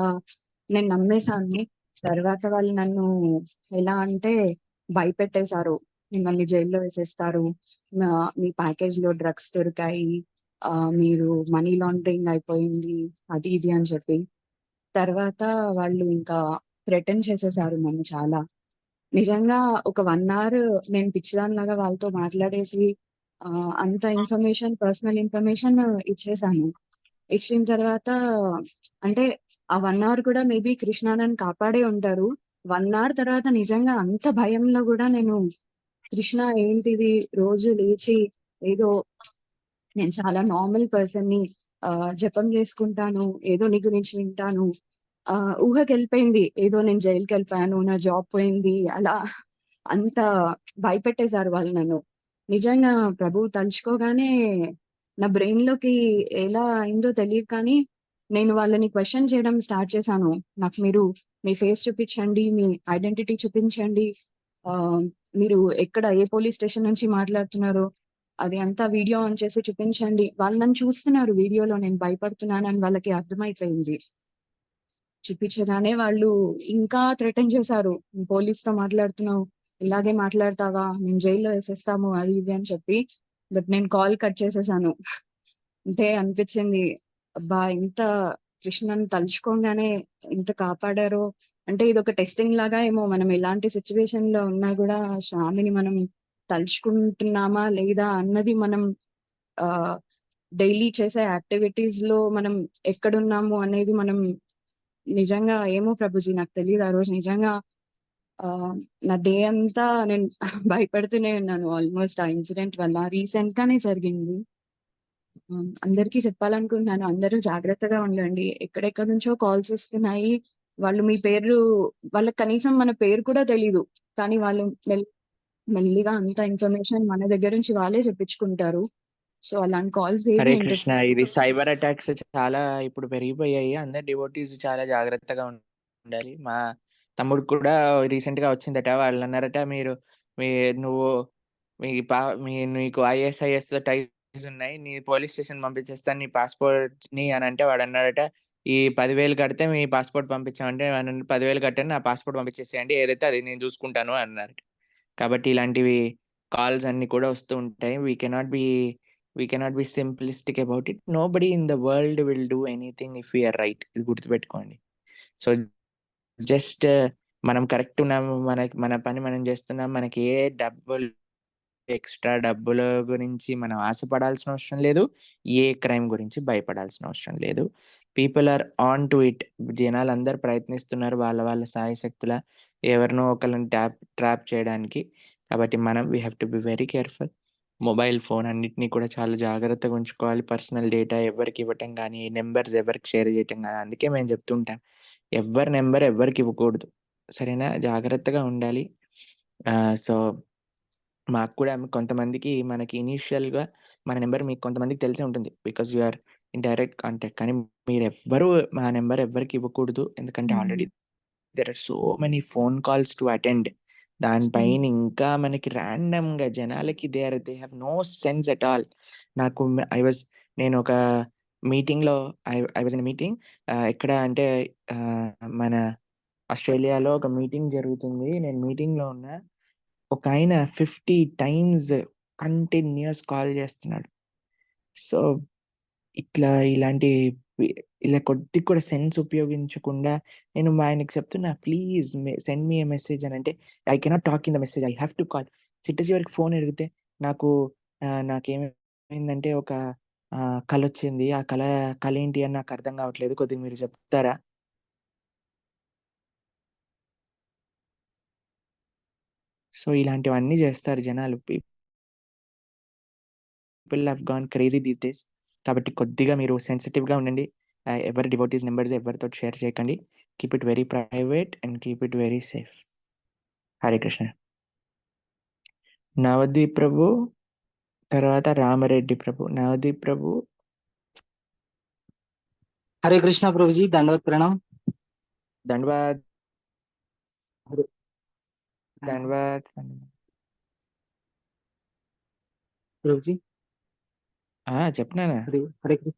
నేను నమ్మేశాను. తర్వాత వాళ్ళు నన్ను ఎలా అంటే భయపెట్టేశారు, మిమ్మల్ని జైల్లో వేసేస్తారు, మీ ప్యాకేజ్ లో డ్రగ్స్ దొరికాయి, మీరు మనీ లాండరింగ్ అయిపోయింది, అది ఇది అని చెప్పి. తర్వాత వాళ్ళు ఇంకా థ్రెటన్ చేసేసారు నన్ను చాలా. నిజంగా ఒక 1 hour నేను పిచ్చిదానిలాగా వాళ్ళతో మాట్లాడేసి అంత ఇన్ఫర్మేషన్, పర్సనల్ ఇన్ఫర్మేషన్ ఇచ్చేసాను. ఇచ్చిన తర్వాత అంటే ఆ 1 hour కూడా మేబీ కృష్ణ నన్ను కాపాడే ఉంటారు. 1 hour తర్వాత నిజంగా అంత భయంలో కూడా నేను, కృష్ణ ఏంటిది, రోజు లేచి ఏదో నేను చాలా నార్మల్ పర్సన్ ని, జపం చేసుకుంటాను, ఏదో నీ గురించి వింటాను, ఊహకి వెళ్ళిపోయింది ఏదో నేను జైలుకి వెళ్ళిపోయాను, నా జాబ్ పోయింది, అలా అంత భయపెట్టేశారు వాళ్ళు నన్ను. నిజంగా ప్రభు తలుచుకోగానే నా బ్రెయిన్ లోకి ఎలా అయిందో తెలియదు, కానీ నేను వాళ్ళని క్వశ్చన్ చేయడం స్టార్ట్ చేశాను. నాకు మీరు మీ ఫేస్ చూపించండి, మీ ఐడెంటిటీ చూపించండి, మీరు ఎక్కడ ఏ పోలీస్ స్టేషన్ నుంచి మాట్లాడుతున్నారో అది అంతా వీడియో ఆన్ చేసి చూపించండి. వాళ్ళు నన్ను చూస్తున్నారు వీడియోలో, నేను భయపడుతున్నానని వాళ్ళకి అర్థమైపోయింది. చూపించగానే వాళ్ళు ఇంకా థ్రెటన్ చేశారు, పోలీస్ తో మాట్లాడుతున్నావు, ఇలాగే మాట్లాడతావా, మేము జైల్లో వేసేస్తాము, అది ఇది అని చెప్పి. బట్ నేను కాల్ కట్ చేసేసాను. అంటే అనిపించింది, అబ్బా ఇంత కృష్ణని తలుచుకోగానే ఇంత కాపాడారో, అంటే ఇది ఒక టెస్టింగ్ లాగా ఏమో, మనం ఎలాంటి సిచ్యువేషన్ లో ఉన్నా కూడా స్వామిని మనం తలుచుకుంటున్నామా లేదా అన్నది మనం డైలీ చేసే యాక్టివిటీస్ లో మనం ఎక్కడున్నాము అనేది మనం నిజంగా ఏమో ప్రభుజీ, నాకు తెలియదు. ఆ రోజు నిజంగా నా డే అంతా నేను భయపడుతూనే ఉన్నాను ఆల్మోస్ట్ ఆ ఇన్సిడెంట్ వల్ల. రీసెంట్ గానే జరిగింది. అందరికీ చెప్పాలనుకుంటున్నాను, అందరూ జాగ్రత్తగా ఉండండి. ఎక్కడెక్కడ నుంచో కాల్స్ వస్తున్నాయి, వాళ్ళు మీ పేరు, వాళ్ళకి కనీసం మన పేరు కూడా తెలీదు, కానీ వాళ్ళు మెల్లిగా అంత ఇన్ఫర్మేషన్ మన దగ్గర నుంచి వాళ్ళే చెప్పించుకుంటారు. సో అలాంటి కాల్స్ హరే ఏవి కృష్ణ, ఇది సైబర్ అటాక్స్ చాలా ఇప్పుడు పెరిగిపోయాయి, అందరు డివోటీస్ చాలా జాగ్రత్తగా ఉండాలి. మా తమ్ముడు కూడా రీసెంట్ గా వచ్చిందట, వాళ్ళు అన్నారట, నువ్వు నీకు ISIS టైప్స్ ఉన్నాయి, నీ పోలీస్ స్టేషన్ పంపించేస్తాను నీ పాస్పోర్ట్ ని అని అంటే, వాడు అన్నాడట, ఈ 10,000 కడితే మీ పాస్పోర్ట్ పంపించామంటే 10,000 కట్టండి, నా పాస్పోర్ట్ పంపించేసేయండి, ఏదైతే అది నేను చూసుకుంటాను అన్నారు. కాబట్టి ఇలాంటివి కాల్స్ అన్ని కూడా వస్తూ ఉంటాయి. We cannot be simplistic about it. Nobody in the world will do anything if we're right, ఇది గుర్తుపెట్టుకోండి. సో జస్ట్ మనం కరెక్ట్ ఉన్నాము, మన పని మనం చేస్తున్నాం, మనకి ఏ డబ్బులు ఎక్స్ట్రా డబ్బుల గురించి మనం ఆశపడాల్సిన అవసరం లేదు. ఏ క్రైమ్ గురించి భయపడాల్సిన అవసరం లేదు. People are on to it. జనాలందరూ ప్రయత్నిస్తున్నారు వాళ్ళ శాయశక్తుల ఎవరినో ఒకళ్ళని ట్రాప్ చేయడానికి. కాబట్టి మనం we have to be very careful. Mobile phone అన్నిటిని కూడా చాలా జాగ్రత్తగా ఉంచుకోవాలి. పర్సనల్ డేటా ఎవరికి ఇవ్వటం గానీ, నంబర్స్ ఎవరికి షేర్ చేయటం గానీ, అందుకే మేము చెప్తూ ఉంటాం. ఎవ్వరి నంబర్ ఎవ్వరికి ఇవ్వకూడదు. సరేనా? జాగ్రత్తగా ఉండాలి. సో, మాకు కూడా కొంతమందికి మనకి ఇనీషియల్‌గా మన నంబర్ మీకు కొంతమందికి తెలిసే ఉంటుంది. Because you are in direct contact. కానీ మీరెవ్వరూ మా నంబర్ ఎవ్వరికి ఇవ్వకూడదు. ఎందుకంటే already there are so many phone calls to attend. దానిపైన ఇంకా మనకి ర్యాండమ్‌గా జనాలకి they have no sense at all. నాకు నేను ఒక మీటింగ్‌లో I was in a meeting. ఎక్కడ అంటే మన ఆస్ట్రేలియాలో ఒక మీటింగ్ జరుగుతుంది. నేను మీటింగ్‌లో ఉన్నా. ఒకాయన 50 టైమ్స్ కంటిన్యూయస్ కాల్ చేస్తున్నాడు. సో, ఇలాంటి ఇలా కొద్దిగా కూడా సెన్స్ ఉపయోగించకుండా నేను ఆయనకి చెప్తున్నా, "please send me a message" అని. అంటే, "I cannot talk in the message. I have to call." చిట్ట చివరికి ఫోన్ అడిగితే నాకేమైందంటే ఒక కలొచ్చింది. ఆ కల ఏంటి అని నాకు అర్థం కావట్లేదు. కొద్దిగా మీరు చెప్తారా? సో, ఇలాంటివన్నీ చేస్తారు జనాలు. People have gone crazy these days. కాబట్టి కొద్దిగా మీరు సెన్సిటివ్‌గా ఉండండి. ఎవరి డివోటీస్ నంబర్స్ ఎవరితోటి షేర్ చేయకండి. Keep it very private and keep it very safe. Hare Krishna. Navdeep Prabhu, తర్వాత రామరెడ్డి ప్రభు. నవదీప్ ప్రభు. हरे कृष्णा प्रभु जी, दंडवत प्रणाम। ధన్యవాద్. हरे ధన్యవాద్. प्रभु जी, చెప్పినానా? हरे कृष्ण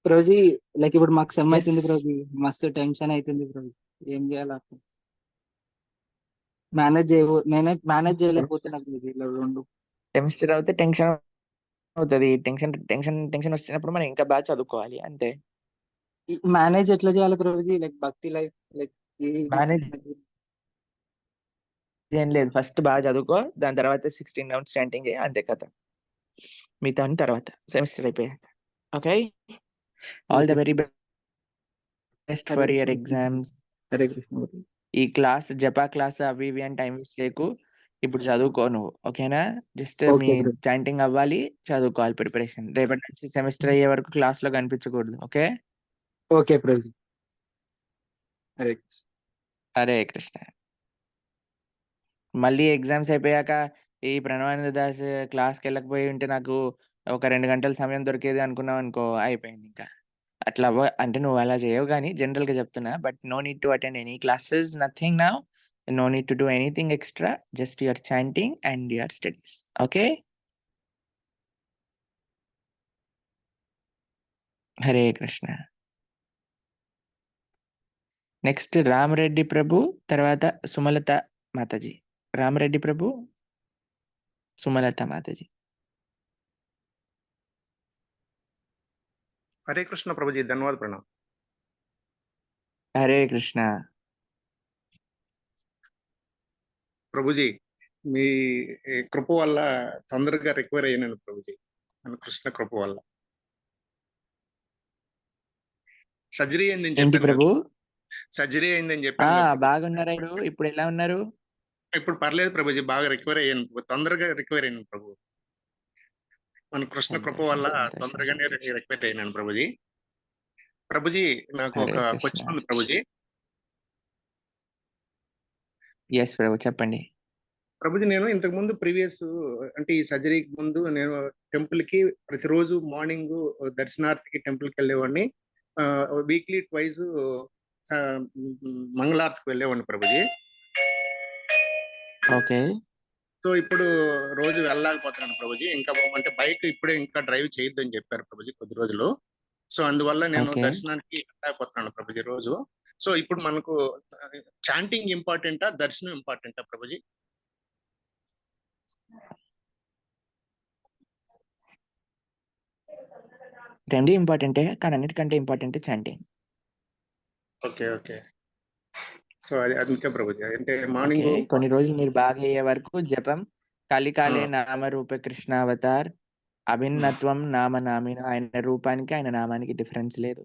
प्रभु जी। లైక్ ఇప్పుడు మాకు సెమ్ ఎస్. అవుతుంది ప్రభు జీ, మస్తు టెన్షన్ అవుతుంది ప్రభు జీ. ఏం చేయాలి మేనేజ్ చేయలేకపోతున్నా ప్రభు జీ. ఇలా రెండు సెమిస్టర్ అవుతే టెన్షన్ అవుతుంది. టెన్షన్ వచ్చినప్పుడు మనం ఇంకా బాగా చదువుకోవాలి అంతే. మేనేజ్ ఎట్లా చేయాలి ప్రభు జీ? లైక్ భక్తి లైఫ్, లైక్ మేనేజ్ ఏం లేదు. ఫస్ట్ బాగా చదువుకో. దాని తర్వాత 16 రౌండ్స్ చాంటింగ్ చేయి. అంతే కథ. మిగతా అన్ని తర్వాత సెమిస్టర్ అయిపోయాక. Okay. All the very best for your exams. Hare Krishna. ఈ జపా క్లాస్ అవి ఇవి అని టైం వేస్ట్ చేయకు. ఇప్పుడు చదువుకో నువ్వు. ఓకేనా? జస్ట్ మీ ఓకే ప్రభు. చాంటింగ్ అవ్వాలి, చదువుకోవాలి ప్రిపరేషన్. రేపటి నుంచి సెమిస్టర్ అయ్యే వరకు క్లాస్ లో కనిపించకూడదు. ఓకే? ఓకే ప్రభు జీ. హరే కృష్ణ. హరే కృష్ణ. మళ్ళీ ఎగ్జామ్స్ అయిపోయాక ఈ ప్రణవానంద దాస్ క్లాస్కి వెళ్ళకపోయి ఉంటే నాకు ఒక 2 గంటల సమయం దొరికేది అనుకున్నావు అనుకో, అయిపోయింది ఇంకా. అట్లా అంటే నువ్వు అలా చేయవు కానీ జనరల్గా చెప్తున్నా. But no need to attend any classes, nothing now. No need to do anything extra. Just your chanting and your studies. Okay? Hare Krishna. Next Ramareddy Prabhu, తర్వాత సుమలత మాతాజీ. రామరెడ్డి ప్రభు, సుమలత మాతాజీ. हरे कृष्ण प्रभु जी, धन्यवाद प्रणाम। హరే కృష్ణ. ప్రభుజీ, మీ కృప వల్ల తొందరగా రికవర్ అయ్యాను ప్రభుజీ. మన కృష్ణ కృప వల్ల. సర్జరీ అయిందని ఏంటి చెప్పాను ప్రభు? కదా. సర్జరీ అయిందని చెప్పాను కదా ప్రభుజీ. బాగున్నారా ఇప్పుడు ఎలా ఉన్నారు? ఇప్పుడు పర్లేదు ప్రభుజీ, బాగా రికవర్ అయ్యాను. తొందరగా రికవర్ అయ్యాను ప్రభు. మన కృష్ణ కృప వల్ల తొందరగానే రికవర్ అయినాను ప్రభుజీ. ప్రభుజీ, నాకు హరే ఒక కృష్ణ. క్వశ్చన్ ఉంది ప్రభుజీ. ఎస్ ప్రభు, చెప్పండి. ప్రభుజీ, నేను ఇంతకు ముందు ప్రీవియస్ అంటే ఈ సర్జరీకి ముందు నేను టెంపుల్ కి ప్రతిరోజు మార్నింగ్ దర్శనార్థికి టెంపుల్ కి వెళ్ళేవాడిని. వీక్లీ ట్వైస్ మంగళారతికి వెళ్ళేవాడిని ప్రభుజీ. ఓకే. సో ఇప్పుడు రోజు వెళ్ళలేకపోతున్నాను ప్రభుజీ. ఇంకా అంటే బైక్ ఇప్పుడే ఇంకా డ్రైవ్ చేయొద్దని చెప్పారు ప్రభుజీ కొద్ది రోజులు. సో అందువల్ల నేను ఓకే. దర్శనానికి వెళ్ళలేకపోతున్నాను ప్రభుజీ రోజు. సో ఇప్పుడు మనకు చాంటింగ్ ఇంపార్టెంటా, దర్శనం ఇంపార్టెంటా ప్రభుజీ? రెండు ఇంపార్టెంటే, కానీ అన్నిటికంటే important chanting. Okay okay. So అది అందుకే ప్రభుజీ అంటే ఓకే. మార్నింగ్ కొన్ని రోజులు మీరు బాగా అయ్యే వరకు జపం కలికాలే నామరూప కృష్ణావతార్ అభిన్నత్వం నామ నామిన. ఆయన రూపానికి ఆయన నామానికి డిఫరెన్స్ లేదు.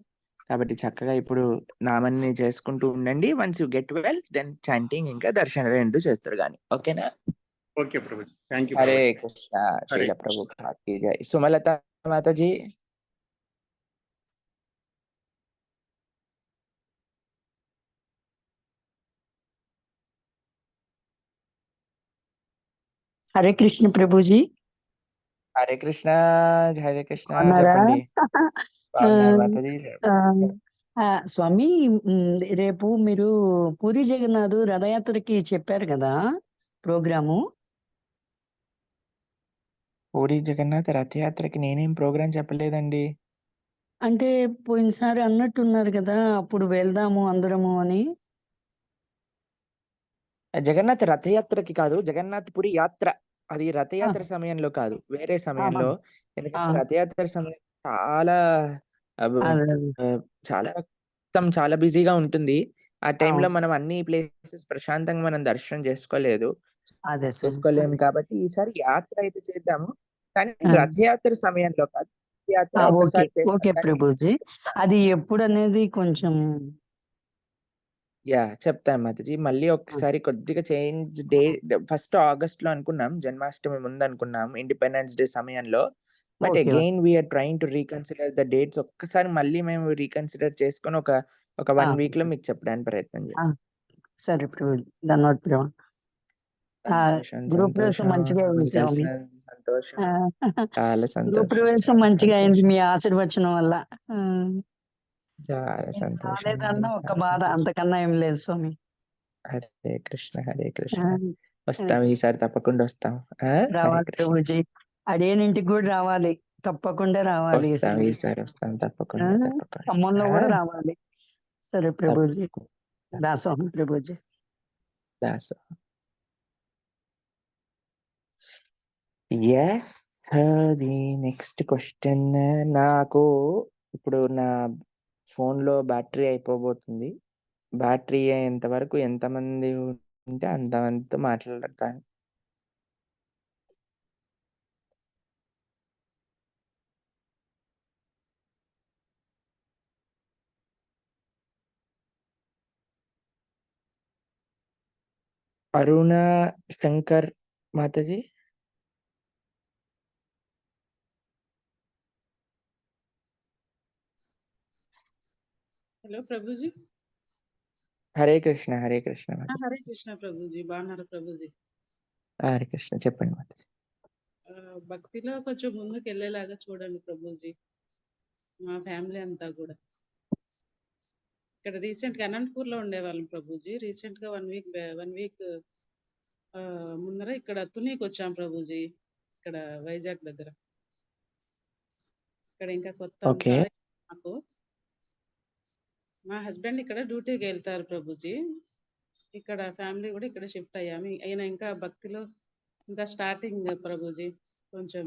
కాబట్టి చక్కగా ఇప్పుడు నామాన్ని చేసుకుంటూ ఉండండి. Once you get well then chanting ఇంకా దర్శన రెండు చేస్తారు కానీ. ఓకేనా? Okay Prabhuji, thank you. Hare Krishna. Hare Shaila ప్రభుపాద్కి జై. సుమలత మాతాజీ. హరే కృష్ణ ప్రభుజీ. హరే కృష్ణ. హరే కృష్ణ. బాగున్నారా? చెప్పండి. బాగున్నారు మాతాజీ. స్వామి, రేపు మీరు పూరి జగన్నాథ్ రథయాత్రకి చెప్పారు కదా ప్రోగ్రాము. పూరి జగన్నాథ్ రథయాత్రకి నేనేం ప్రోగ్రామ్ చెప్పలేదండి. అంటే పోయినసారి అన్నట్టున్నారు కదా, అప్పుడు వెళ్దాము అందరము అని. జగన్నాథ్ రథయాత్రకి కాదు, జగన్నాథ్ పురి యాత్ర. అది రథయాత్ర సమయంలో కాదు, వేరే సమయంలో. ఎందుకంటే రథయాత్ర సమయం చాలా చాలా చాలా బిజీగా ఉంటుంది. ఆ టైంలో మనం అన్ని ప్లేసెస్ ప్రశాంతంగా మనం దర్శనం చేసుకోలేము. కాబట్టి ఈసారి యాత్ర అయితే చేద్దాము, కానీ రథయాత్ర సమయంలో కాదు. యాత్ర ఒకసారి ఓకే ప్రభుజీ. అది ఎప్పుడు అనేది కొంచెం చెప్తాను మాతాజీ. మళ్ళీ ఒకసారి కొద్దిగా చేంజ్ డే. ఫస్ట్ ఆగస్ట్ లో అనుకున్నాం, జన్మాష్టమి ముందు అనుకున్నాం, ఇండిపెండెన్స్ డే సమయంలో. But again we're trying to reconsider the dates. ఒక్కసారి మళ్ళీ మేము రీకన్సిడర్ చేసుకొని ఒక 1 వీక్ లో మీకు చెప్పడానికి ప్రయత్నం చేస్తాం. సరే ప్రభు, ధన్యవాదాలు ప్రభు. గృహప్రవేశం మంచిగా అయింది స్వామి. సంతోషం, చాలా సంతోషం. గృహప్రవేశం మంచిగా అయింది మీ ఆశీర్వచనం వల్ల. చాలా సంతోషం. రాలేదన్నా ఒక బాధ, అంతకన్నా ఏం లేదు స్వామి. హరే కృష్ణ. హరే కృష్ణ. వస్తాం ఈసారి, తప్పకుండా వస్తాం. రావాలి ప్రభుజీ, అదేనింటికి కూడా రావాలి, తప్పకుండా రావాలి. ఈసారి వస్తాం తప్పకుండా. ఖమ్మంలో కూడా రావాలి. సరే ప్రభుజీ. దాసోహం ప్రభుజీ. దాసోహం. ఎస్. The next question. నాకు ఇప్పుడు నా ఫోన్ లో బ్యాటరీ అయిపోబోతుంది. బ్యాటరీ అయ్యేంత వరకు ఎంతమంది ఉంటే అంతమందితో మాట్లాడతాను. అరుణ శంకర్ మాతాజీ. హలో ప్రభుజీ. హరే కృష్ణ. హరే కృష్ణ. హరే కృష్ణ ప్రభుజీ. బాగున్నారు ప్రభుజీ? హరే కృష్ణ. చెప్పండి మాతాజీ. భక్తిలో కొంచెం ముందుకు వెళ్ళేలాగా చూడండి ప్రభుజీ, మా ఫ్యామిలీ అంతా కూడా. ఇక్కడ రీసెంట్ గా అనంతపూర్ లో ఉండేవాళ్ళం ప్రభుజీ. రీసెంట్ గా 1 వీక్ ముందర ఇక్కడ తునికి వచ్చాం ప్రభుజీ, ఇక్కడ వైజాగ్ దగ్గర. ఇక్కడ ఇంకా కొత్త నాకు. మా హస్బెండ్ ఇక్కడ డ్యూటీకి వెళ్తారు ప్రభుజీ. ఇక్కడ ఫ్యామిలీ కూడా ఇక్కడ షిఫ్ట్ అయ్యాము. అయినా ఇంకా భక్తిలో ఇంకా స్టార్టింగ్ ప్రభుజీ. కొంచెం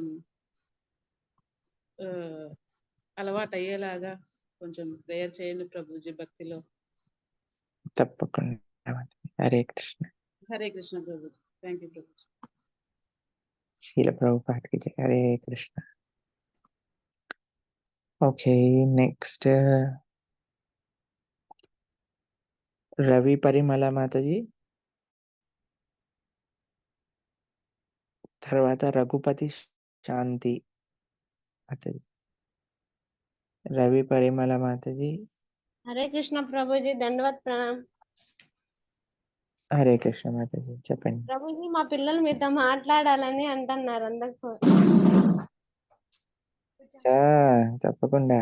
అలవాటు అయ్యేలాగా కొంచెం ప్రేయర్ చేయండి ప్రభుజీ భక్తిలో. తప్పకుండా. హరే కృష్ణ. హరే కృష్ణ ప్రభుజీ. Thank you Prabhuji. శీల ప్రభుపాద్కి జై. హరే కృష్ణ. ఓకే, నెక్స్ట్ రవి పరిమళ మాతాజీ, తర్వాత రఘుపతి శాంతి మాతాజీ. రవి పరిమళ మాతాజీ. హరే కృష్ణ ప్రభుజీ. దండవత్ ప్రణామ్. హరే కృష్ణ మాతాజీ. చెప్పండి ప్రభుజీ. మా పిల్లలు మీతో మాట్లాడాలని అంటున్నారు అందరికీ. తప్పకుండా.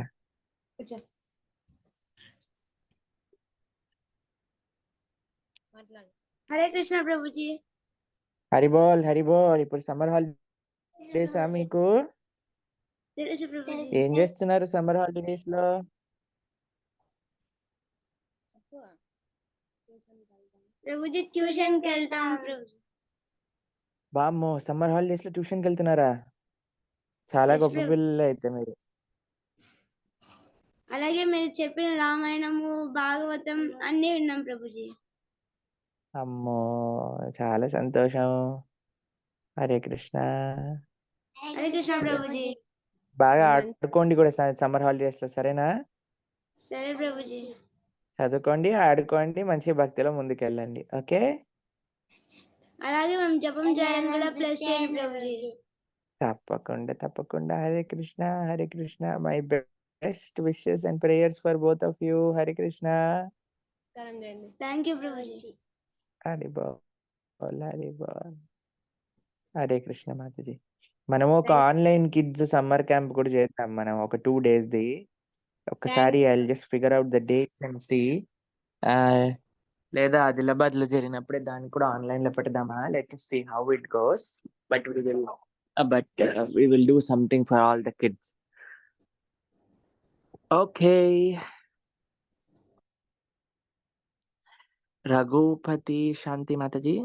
హరే కృష్ణ ప్రభుజీ. హరిబోల్ హరిబోల్. ఇప్పుడు సమ్మర్ హాలిడేసా మీకు? ఏం చేస్తున్నారు సమ్మర్ హాలిడేస్ లో? ప్రభుజీ ట్యూషన్ కి వెళ్తాం ప్రభుజీ. బామ్మో, సమ్మర్ హాలిడేస్ లో ట్యూషన్ కి వెళ్తున్నారా? చాలా గొప్ప పిల్లలు అయితే మీరు. అలాగే మీరు చెప్పిన రామాయణము, భాగవతం అన్ని విన్నాం ప్రభుజీ. అమ్మో, చాలా సంతోషం. హరే కృష్ణ. హరే కృష్ణ ప్రభుజీ. బాగా ఆడుకోండి కూడా సమ్మర్ హాలిడేస్ లో, సరేనా? సరే ప్రభుజీ. చదువుకోండి, ఆడుకోండి, మంచి భక్తిలో ముందుకెళ్ళండి. ఓకే, అలాగే మేము జపం చేయాలని కూడా ప్లస్ చేయండి ప్రభుజీ. తప్పకుండా తప్పకుండా. Hare Krishna, Hare Krishna. My best wishes and prayers for both of you. Hare Krishna. Thank you Prabhuji. Hari బోల్, హరి బోల్. హరే కృష్ణ మాతాజీ. మనము ఒక ఆన్లైన్ కిడ్స్ సమ్మర్ క్యాంప్ కూడా చేద్దాం మనం, ఒక 2 days ది. ఒకసారి I just figure out the dates and see. లేదా ఆదిలాబాద్ లో జరిగినప్పుడే దాన్ని కూడా ఆన్లైన్ లో పెడదామా? Let us see how it goes, but we will do something for all the kids. Okay, Raghupati Shanti Mataji.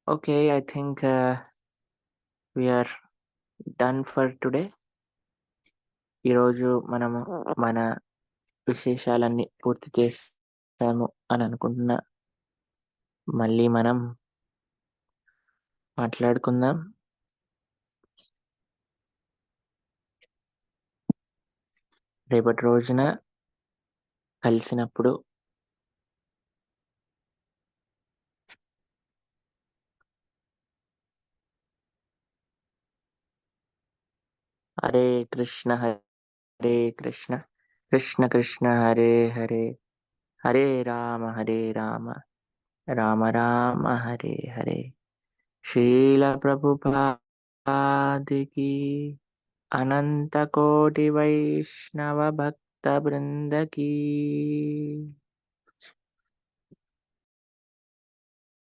Okay, I think we are done for today. ఈరోజు మనము మన విశేషాలన్నీ పూర్తి చేసాము అని అనుకుంటున్నా. మళ్ళీ మనం మాట్లాడుకుందాం. రేపటి రోజున కలిసినప్పుడు హరే కృష్ణ హరే కృష్ణ కృష్ణ కృష్ణ హరే హరే, హరే రామ రామ రామ హరే హరే. శ్రీల ప్రభుపాదికి అనంత కోటి వైష్ణవ భక్త బృందకి.